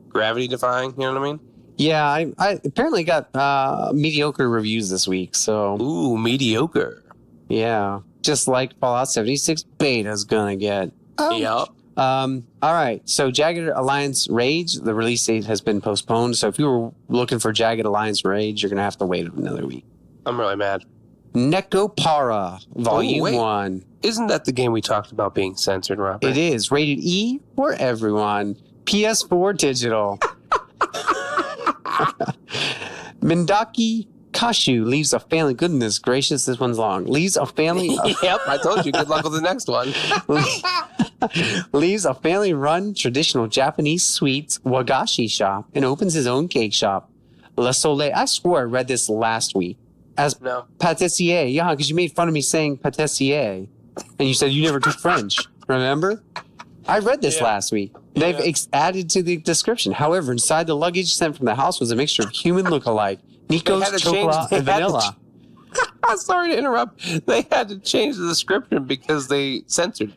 gravity defying, you know what I mean? Yeah, I apparently got mediocre reviews this week, so... Ooh, mediocre. Yeah, just like Fallout 76 beta's gonna get. Yup. All right, so Jagged Alliance Rage, the release date has been postponed, so if you were looking for Jagged Alliance Rage, you're gonna have to wait another week. I'm really mad. Nekopara, Volume 1. Isn't that the game we talked about being censored, Robert? It is, rated E for everyone. PS4 digital. Mindaki Kashu leaves a family. Goodness gracious, this one's long. Leaves a family. Yep, I told you. Good luck with the next one. Leaves a family-run traditional Japanese sweets wagashi shop and opens his own cake shop. Le Soleil. I swore I read this last week as No. pâtissier. Yeah, because you made fun of me saying pâtissier, and you said you never took French. Remember? I read this last week. They've added to the description. However, inside the luggage sent from the house was a mixture of human look-alike, Nico's, chocolate, and vanilla. I'm sorry to interrupt. They had to change the description because they censored.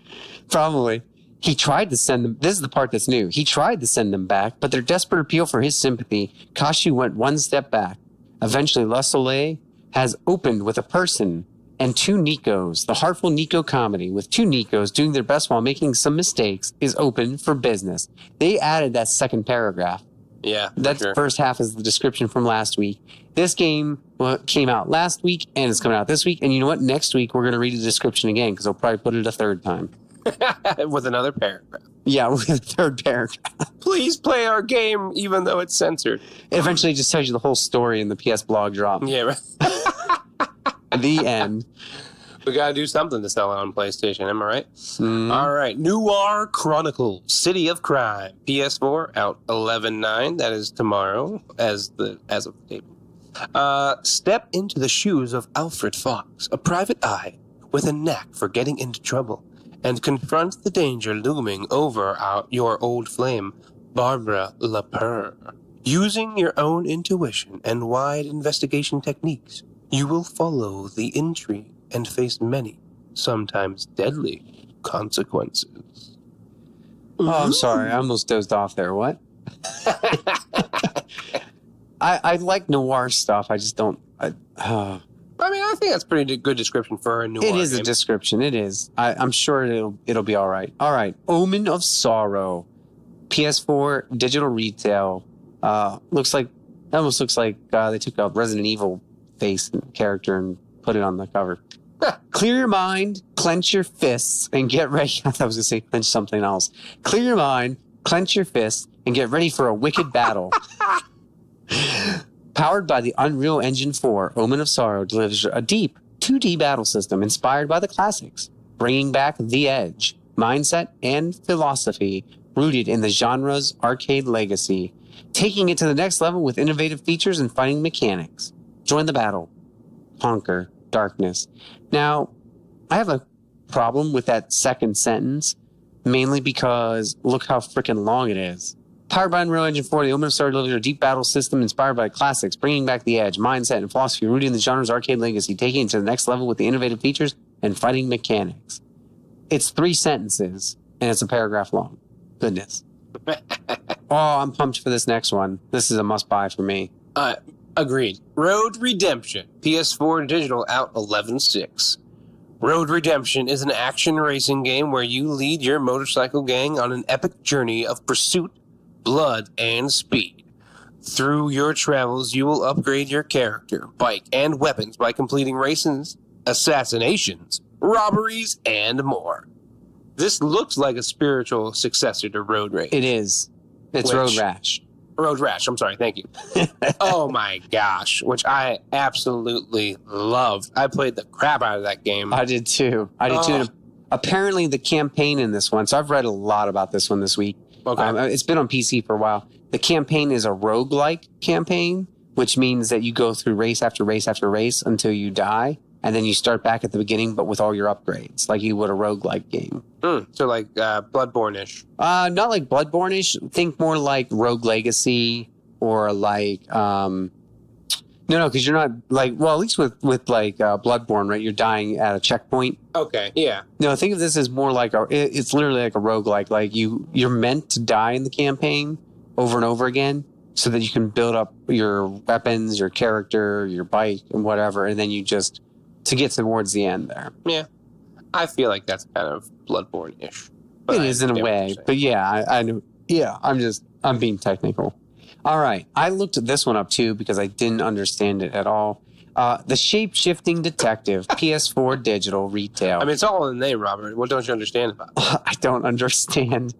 Probably. He tried to send them. This is the part that's new. He tried to send them back, but their desperate appeal for his sympathy, Kashu went one step back. Eventually, Le Soleil has opened with a person and two Nikos. The heartful Nico comedy with two Nikos doing their best while making some mistakes is open for business. They added that second paragraph. Yeah, That first half is the description from last week. This game came out last week and it's coming out this week. And you know what? Next week, we're going to read the description again because they'll probably put it a third time. With another paragraph. Yeah, with a third paragraph. Please play our game even though it's censored. It eventually just tells you the whole story in the PS blog drop. Yeah, right. The end. We got to do something to sell it on PlayStation, am I right? Mm. All right. Noir Chronicles, City of Crime. PS4 out 11/9. That is tomorrow as of the table. Step into the shoes of Alfred Fox, a private eye with a knack for getting into trouble, and confront the danger looming over your old flame, Barbara Lepre. Using your own intuition and wide investigation techniques, you will follow the intrigue and face many, sometimes deadly, consequences. Oh, I'm sorry. I almost dozed off there. What? I like noir stuff. I just don't. I mean, I think that's a pretty good description for a noir It is game. a description. It is. I'm sure it'll be all right. All right. Omen of Sorrow. PS4 digital retail. Almost looks like they took a Resident Evil face and character and put it on the cover. Clear your mind, clench your fists, and get ready. I thought I was going to say clench something else. Clear your mind, clench your fists, and get ready for a wicked battle. Powered by the Unreal Engine 4, Omen of Sorrow delivers a deep 2D battle system inspired by the classics, bringing back the edge, mindset, and philosophy rooted in the genre's arcade legacy, taking it to the next level with innovative features and fighting mechanics. Join the battle. Conquer darkness. Now, I have a problem with that second sentence, mainly because look how freaking long it is. Powered by Unreal Engine 4, the Omen of Sorrow delivers a deep battle system inspired by classics, bringing back the edge, mindset, and philosophy rooted in the genre's arcade legacy, taking it to the next level with the innovative features and fighting mechanics. It's 3 sentences, and it's a paragraph long. Goodness. Oh, I'm pumped for this next one. This is a must-buy for me. Agreed. Road Redemption, PS4 digital out 11/6. Road Redemption is an action racing game where you lead your motorcycle gang on an epic journey of pursuit, blood, and speed. Through your travels, you will upgrade your character, bike, and weapons by completing races, assassinations, robberies, and more. This looks like a spiritual successor to Road Rage. It is. It's Road Rash. Road Rash, I'm sorry, thank you. Oh my gosh, which I absolutely loved. I played the crap out of that game. I did too. And apparently the campaign in this one, so I've read a lot about this one this week. Okay. It's been on PC for a while. The campaign is a roguelike campaign, which means that you go through race after race after race until you die. And then you start back at the beginning, but with all your upgrades, like you would a roguelike game. So like Bloodborne-ish. Not like Bloodborne-ish. Think more like Rogue Legacy or like... no, because you're not like... Well, at least with like Bloodborne, right? You're dying at a checkpoint. Okay, yeah. No, think of this as more like... It's literally like a roguelike. Like you're meant to die in the campaign over and over again so that you can build up your weapons, your character, your bike, and whatever. And then you just... to get towards the end there. Yeah. I feel like that's kind of Bloodborne-ish. It is in a way. But yeah, I know. Yeah, I'm being technical. All right. I looked at this one up too because I didn't understand it at all. The Shape-Shifting Detective, PS4 Digital Retail. I mean, it's all in the name, Robert. What don't you understand about it? I don't understand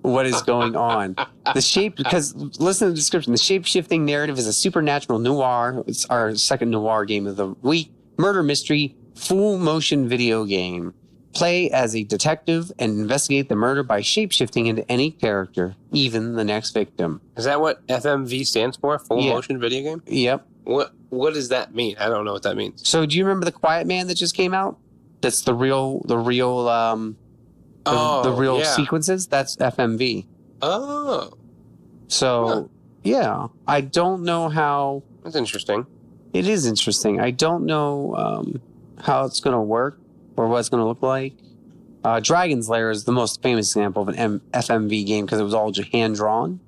what is going on. Because listen to the description. The shape-shifting narrative is a supernatural noir. It's our second noir game of the week. Murder mystery, full motion video game. Play as a detective and investigate the murder by shape-shifting into any character, even the next victim. Is that what FMV stands for? Full motion video game? Yep. What does that mean? I don't know what that means. So do you remember The Quiet Man that just came out? That's the real sequences? That's FMV. Oh. So, yeah. I don't know how... That's interesting. It is interesting. I don't know how it's going to work or what it's going to look like. Dragon's Lair is the most famous example of an FMV game because it was all hand-drawn,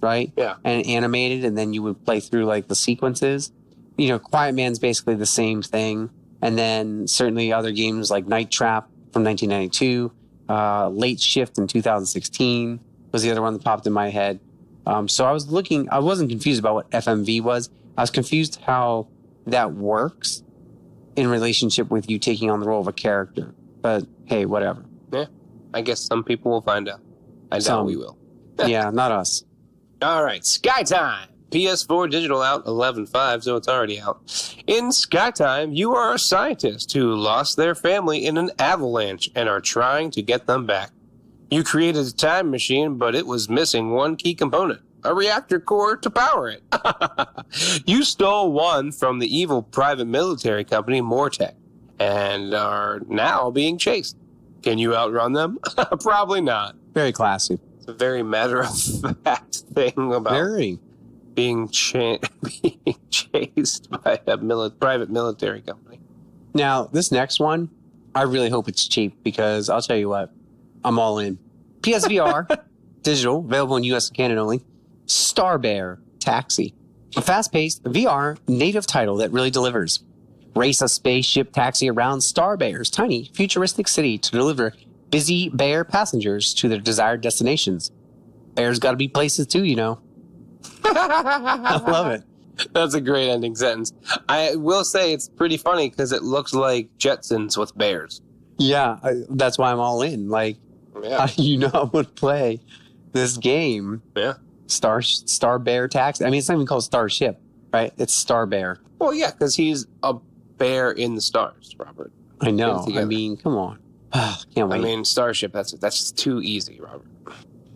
right? Yeah. And animated, and then you would play through like the sequences. You know, Quiet Man's basically the same thing. And then certainly other games like Night Trap from 1992, Late Shift in 2016 was the other one that popped in my head. So I wasn't confused about what FMV was. I was confused how that works in relationship with you taking on the role of a character. But hey, whatever. Yeah, I guess some people will find out. I doubt we will. Yeah, not us. All right, Skytime. PS4 digital out 11.5, so it's already out. In Skytime, you are a scientist who lost their family in an avalanche and are trying to get them back. You created a time machine, but it was missing one key component. A reactor core to power it. You stole one from the evil private military company Mortec and are now being chased. Can you outrun them? Probably not. Very classy. It's a very matter-of-fact thing about being chased by a private military company. Now, this next one, I really hope it's cheap because I'll tell you what, I'm all in. PSVR, digital, available in US and Canada only. Star Bear Taxi, a fast-paced VR native title that really delivers. Race a spaceship taxi around Star Bear's tiny, futuristic city to deliver busy bear passengers to their desired destinations. Bears got to be places too, you know. I love it. That's a great ending sentence. I will say it's pretty funny because it looks like Jetsons with bears. Yeah, that's why I'm all in. Like, you know, I would play this game. Yeah. Star Bear Taxi. I mean, it's not even called Starship, right? It's Star Bear. Well, yeah, because he's a bear in the stars, Robert. I know. I mean, come on. Can't wait. I mean, Starship, that's just too easy, Robert.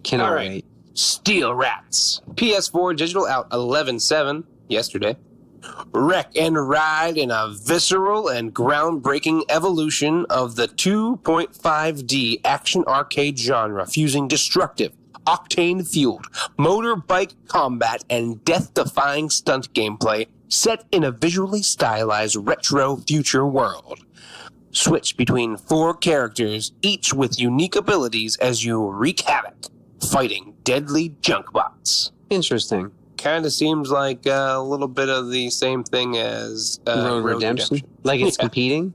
Cannot wait. Steel Rats. PS4 digital out 11.7 yesterday. Wreck and ride in a visceral and groundbreaking evolution of the 2.5D action arcade genre, fusing destructive, octane-fueled motorbike combat and death-defying stunt gameplay set in a visually stylized retro future world. Switch between 4 characters, each with unique abilities as you wreak havoc, fighting deadly junk bots. Interesting. Kind of seems like a little bit of the same thing as Road Redemption. Like it's competing?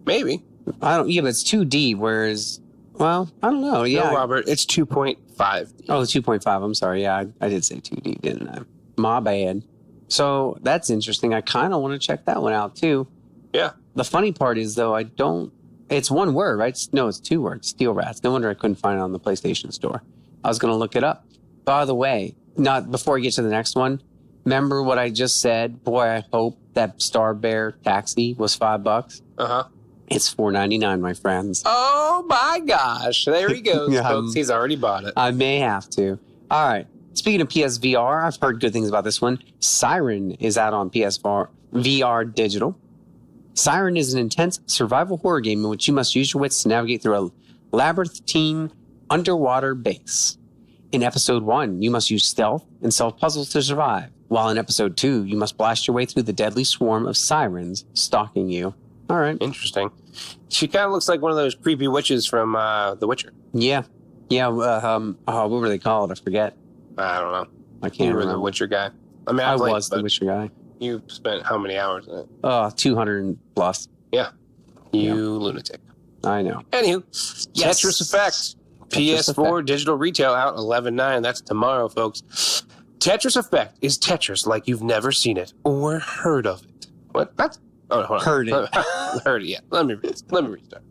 Maybe. Yeah, but it's 2D, whereas, well, I don't know. Yeah. No, Robert, it's 2.5D. Oh, 2.5. I'm sorry. Yeah, I did say 2D, didn't I? My bad. So that's interesting. I kind of want to check that one out too. Yeah. The funny part is, though, it's one word, right? No, it's two words. Steel Rats. No wonder I couldn't find it on the PlayStation Store. I was going to look it up. By the way, before I get to the next one, remember what I just said? Boy, I hope that Star Bear Taxi was $5. Uh-huh. It's $4.99, my friends. Oh, my gosh. There he goes, Yeah, folks. He's already bought it. I may have to. All right. Speaking of PSVR, I've heard good things about this one. Siren is out on PSVR VR digital. Siren is an intense survival horror game in which you must use your wits to navigate through a labyrinthine underwater base. In episode 1, you must use stealth and solve puzzles to survive, while in episode 2, you must blast your way through the deadly swarm of sirens stalking you. All right. Interesting. She kind of looks like one of those creepy witches from The Witcher. Yeah. Yeah. What were they called? I forget. I don't know. I can't You were remember. the Witcher guy. I mean, I played, was the but Witcher guy. You spent how many hours in it? 200 plus. Yeah. You lunatic. I know. Anywho, Yes. Tetris Effect. Tetris PS4 Effect. digital retail out 11/9. That's tomorrow, folks. Tetris Effect is Tetris like you've never seen it or heard of it. What? That's... Oh, hold on. Heard it. Heard it, yeah. Let me restart.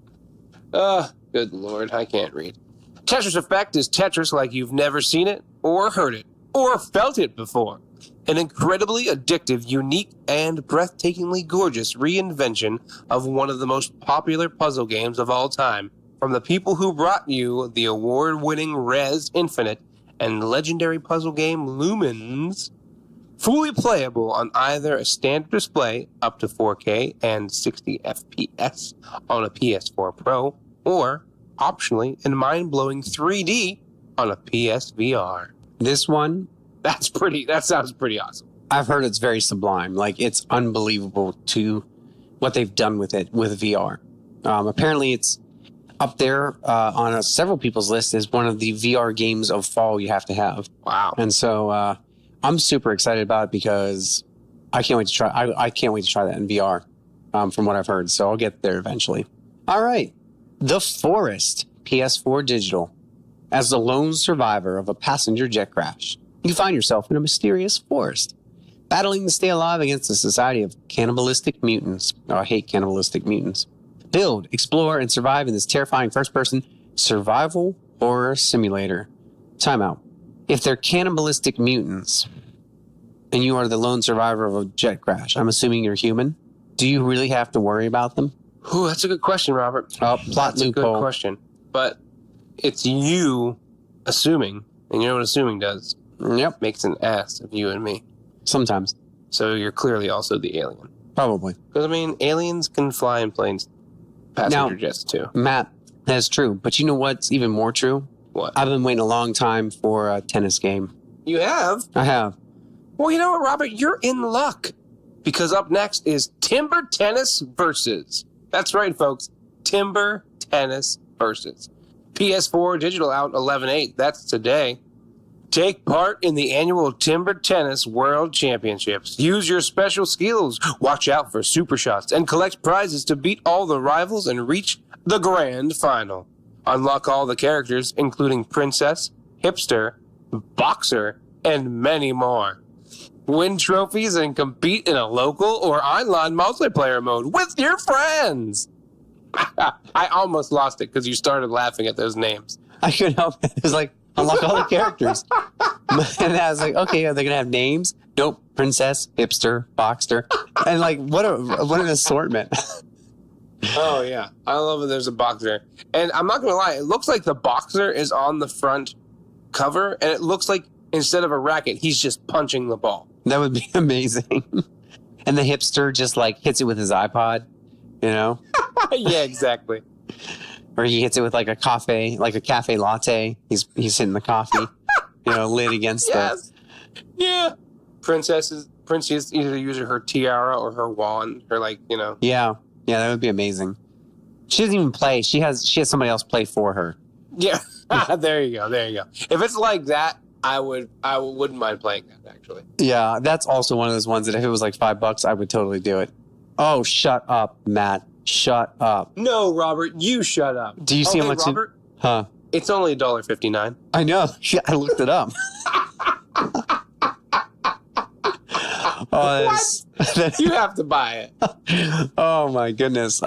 Good Lord. I can't read. Tetris Effect is Tetris like you've never seen it or heard it or felt it before. An incredibly addictive, unique, and breathtakingly gorgeous reinvention of one of the most popular puzzle games of all time from the people who brought you the award-winning Res Infinite and legendary puzzle game Lumens. Fully playable on either a standard display up to 4K and 60 FPS on a PS4 Pro, or optionally in mind-blowing 3D on a PSVR. This one, That sounds pretty awesome. I've heard it's very sublime. Like, it's unbelievable to what they've done with it with VR. Apparently, it's up there on several people's list as one of the VR games of fall you have to have. Wow. And so I'm super excited about it because I can't wait to try. I can't wait to try that in VR. From what I've heard, so I'll get there eventually. All right, The Forest, PS4 digital. As the lone survivor of a passenger jet crash, you find yourself in a mysterious forest, battling to stay alive against a society of cannibalistic mutants. Oh, I hate cannibalistic mutants. Build, explore, and survive in this terrifying first-person survival horror simulator. Timeout. If they're cannibalistic mutants, and you are the lone survivor of a jet crash, I'm assuming you're human, do you really have to worry about them? Ooh, that's a good question, Robert. Oh, plot That's a loophole. good question. But it's you assuming, and you know what assuming does? Yep, Makes an ass of you and me. sometimes. So you're clearly also the alien. Probably. Because, I mean, aliens can fly in planes, passenger jets too. Matt, that's true. But you know what's even more true? What? I've been waiting a long time for a tennis game. You have? I have. Well, you know what, Robert? You're in luck. Because up next is Timber Tennis Versus. That's right, folks. Timber Tennis Versus. PS4 digital out 11/8. That's today. Take part in the annual Timber Tennis World Championships. Use your special skills. Watch out for super shots and collect prizes to beat all the rivals and reach the grand final. Unlock all the characters, including Princess, Hipster, Boxer, and many more. Win trophies and compete in a local or online multiplayer mode with your friends. I almost lost it because you started laughing at those names. I couldn't help it. It was like, unlock all the characters. And I was like, okay, are they going to have names? Nope. Princess, Hipster, Boxster. And like, what an assortment. Oh, yeah. I love it. There's a boxer. And I'm not going to lie. It looks like the boxer is on the front cover. And it looks like instead of a racket, he's just punching the ball. That would be amazing. And the Hipster just like hits it with his iPod, you know? Yeah, exactly. Or he hits it with like a cafe latte. He's hitting the coffee, lid against Yes. Yeah. Princess either using her tiara or her wand or Yeah, that would be amazing. She doesn't even play. She has somebody else play for her. Yeah. There you go. If it's like that, I wouldn't mind playing that actually. Yeah, that's also one of those ones that if it was like $5, I would totally do it. Oh, shut up, Matt. Shut up. No, Robert, you shut up. Do you see how hey, much? Robert? Huh? It's only $1.59. I know. Yeah, I looked it up. What? You have to buy it. Oh my goodness.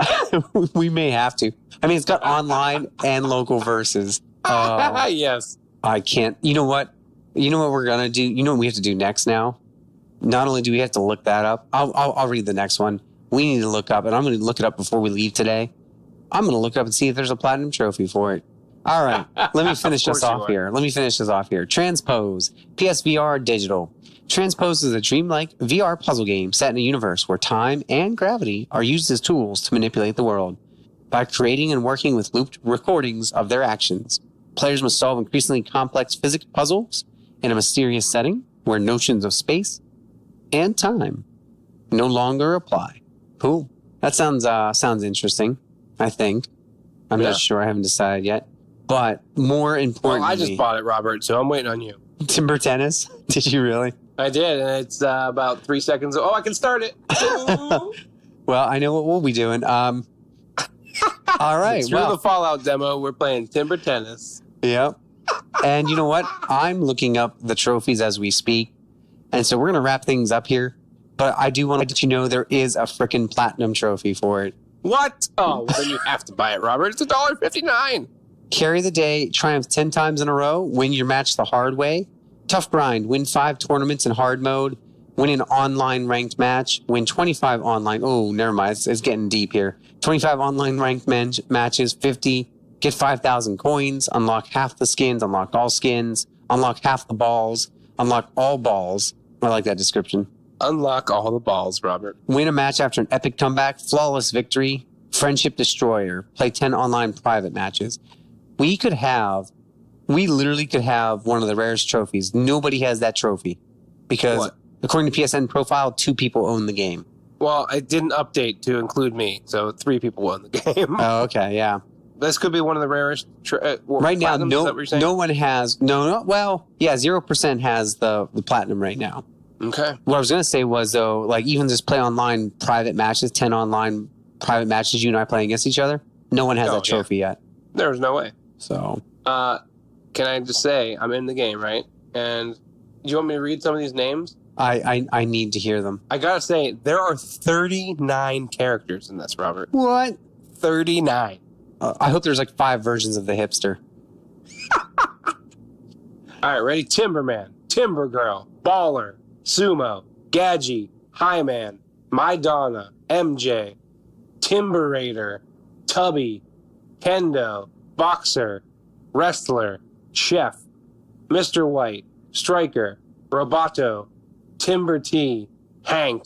We may have to. I mean, it's got online and local verses. Oh, Yes. I can't. You know what? You know what we're gonna do? You know what we have to do next now? Not only do we have to look that up, I'll read the next one. We need to look up, and I'm going to look it up before we leave today. I'm going to look it up and see if there's a platinum trophy for it. All right. Let me finish this off here. Transpose. PSVR Digital. Transpose is a dreamlike VR puzzle game set in a universe where time and gravity are used as tools to manipulate the world. By creating and working with looped recordings of their actions, players must solve increasingly complex physics puzzles in a mysterious setting where notions of space and time no longer apply. Cool. That sounds interesting, I think. I'm not sure. I haven't decided yet. But more importantly... Well, I just bought it, Robert, so I'm waiting on you. Timber tennis? Did you really? I did, and it's about 3 seconds. Oh, I can start it. Well, I know what we'll be doing. All right. Through the Fallout demo, we're playing timber tennis. Yep. And you know what? I'm looking up the trophies as we speak. And so we're going to wrap things up here. But I do want to let you know there is a freaking platinum trophy for it. What? Oh, well, then you have to buy it, Robert. It's $1.59. Carry the day, triumph 10 times in a row, win your match the hard way. Tough grind, win 5 tournaments in hard mode, win an online ranked match, win 25 online. Oh, never mind. It's getting deep here. 25 online ranked matches, 50. Get 5,000 coins, unlock half the skins, unlock all skins, unlock half the balls, unlock all balls. I like that description. Unlock all the balls, Robert. Win a match after an epic comeback, flawless victory, friendship destroyer, play 10 online private matches. We literally could have one of the rarest trophies. Nobody has that trophy because according to PSN profile, 2 people own the game. Well, it didn't update to include me, so 3 people own the game. Oh, okay. Yeah. This could be one of the rarest. Right now, no one has. Well, yeah, 0% has the platinum right now. Okay. What I was going to say was, though, like even just play online private matches, 10 online private matches, you and I playing against each other. No one has that trophy yet. There's no way. So. Can I just say, I'm in the game, right? And do you want me to read some of these names? I need to hear them. I gotta say, there are 39 characters in this, Robert. What? 39. I hope there's like 5 versions of the hipster. All right, ready? Timberman, Timber Girl, Baller, Sumo, Gadgie, Highman, Madonna, MJ, Timberator, Tubby, Kendo, Boxer, Wrestler, Chef, Mr. White, Striker, Roboto, Timber T, Hank,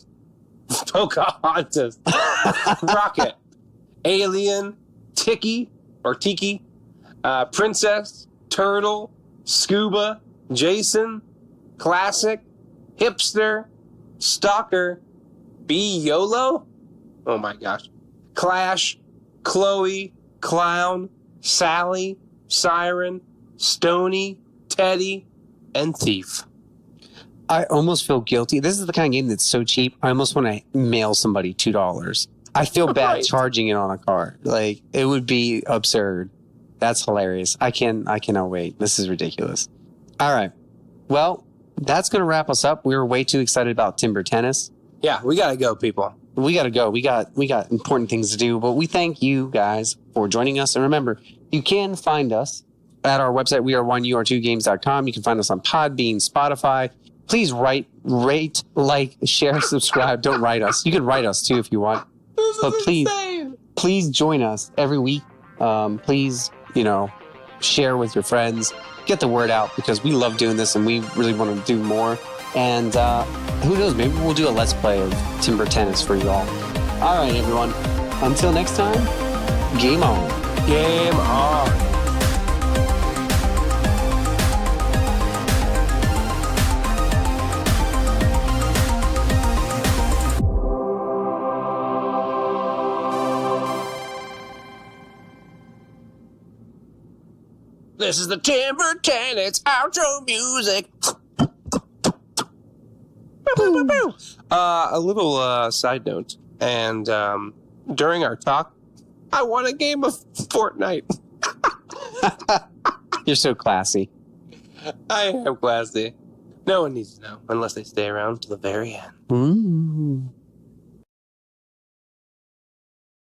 Pocahontas, Rocket, Alien, Tiki, Princess, Turtle, Scuba, Jason, Classic, Hipster, Stalker, B.E.T.A. Oh my gosh. Clash, Chloe, Clown, Sally, Siren, Stony, Teddy, and Thief. I almost feel guilty. This is the kind of game that's so cheap. I almost want to mail somebody $2. I feel bad charging it on a card. Like, it would be absurd. That's hilarious. I cannot wait. This is ridiculous. All right. Well, that's going to wrap us up. We were way too excited about Timber Tennis. Yeah, we got to go, people. We got to go. We got important things to do, but we thank you guys for joining us. And remember, you can find us at our website, weare1ur2games.com. You can find us on Podbean, Spotify. Please rate, like, share, subscribe. Don't write us. You can write us too if you want. But please join us every week. Please, share with your friends. Get the word out because we love doing this and we really want to do more. And who knows, maybe we'll do a Let's Play of Timber Tennis for you all. All right, everyone. Until next time, game on. Game on. This is the Timber Tennis outro music. A little side note, and during our talk, I won a game of Fortnite. You're so classy. I am classy. No one needs to know unless they stay around to the very end. Ooh.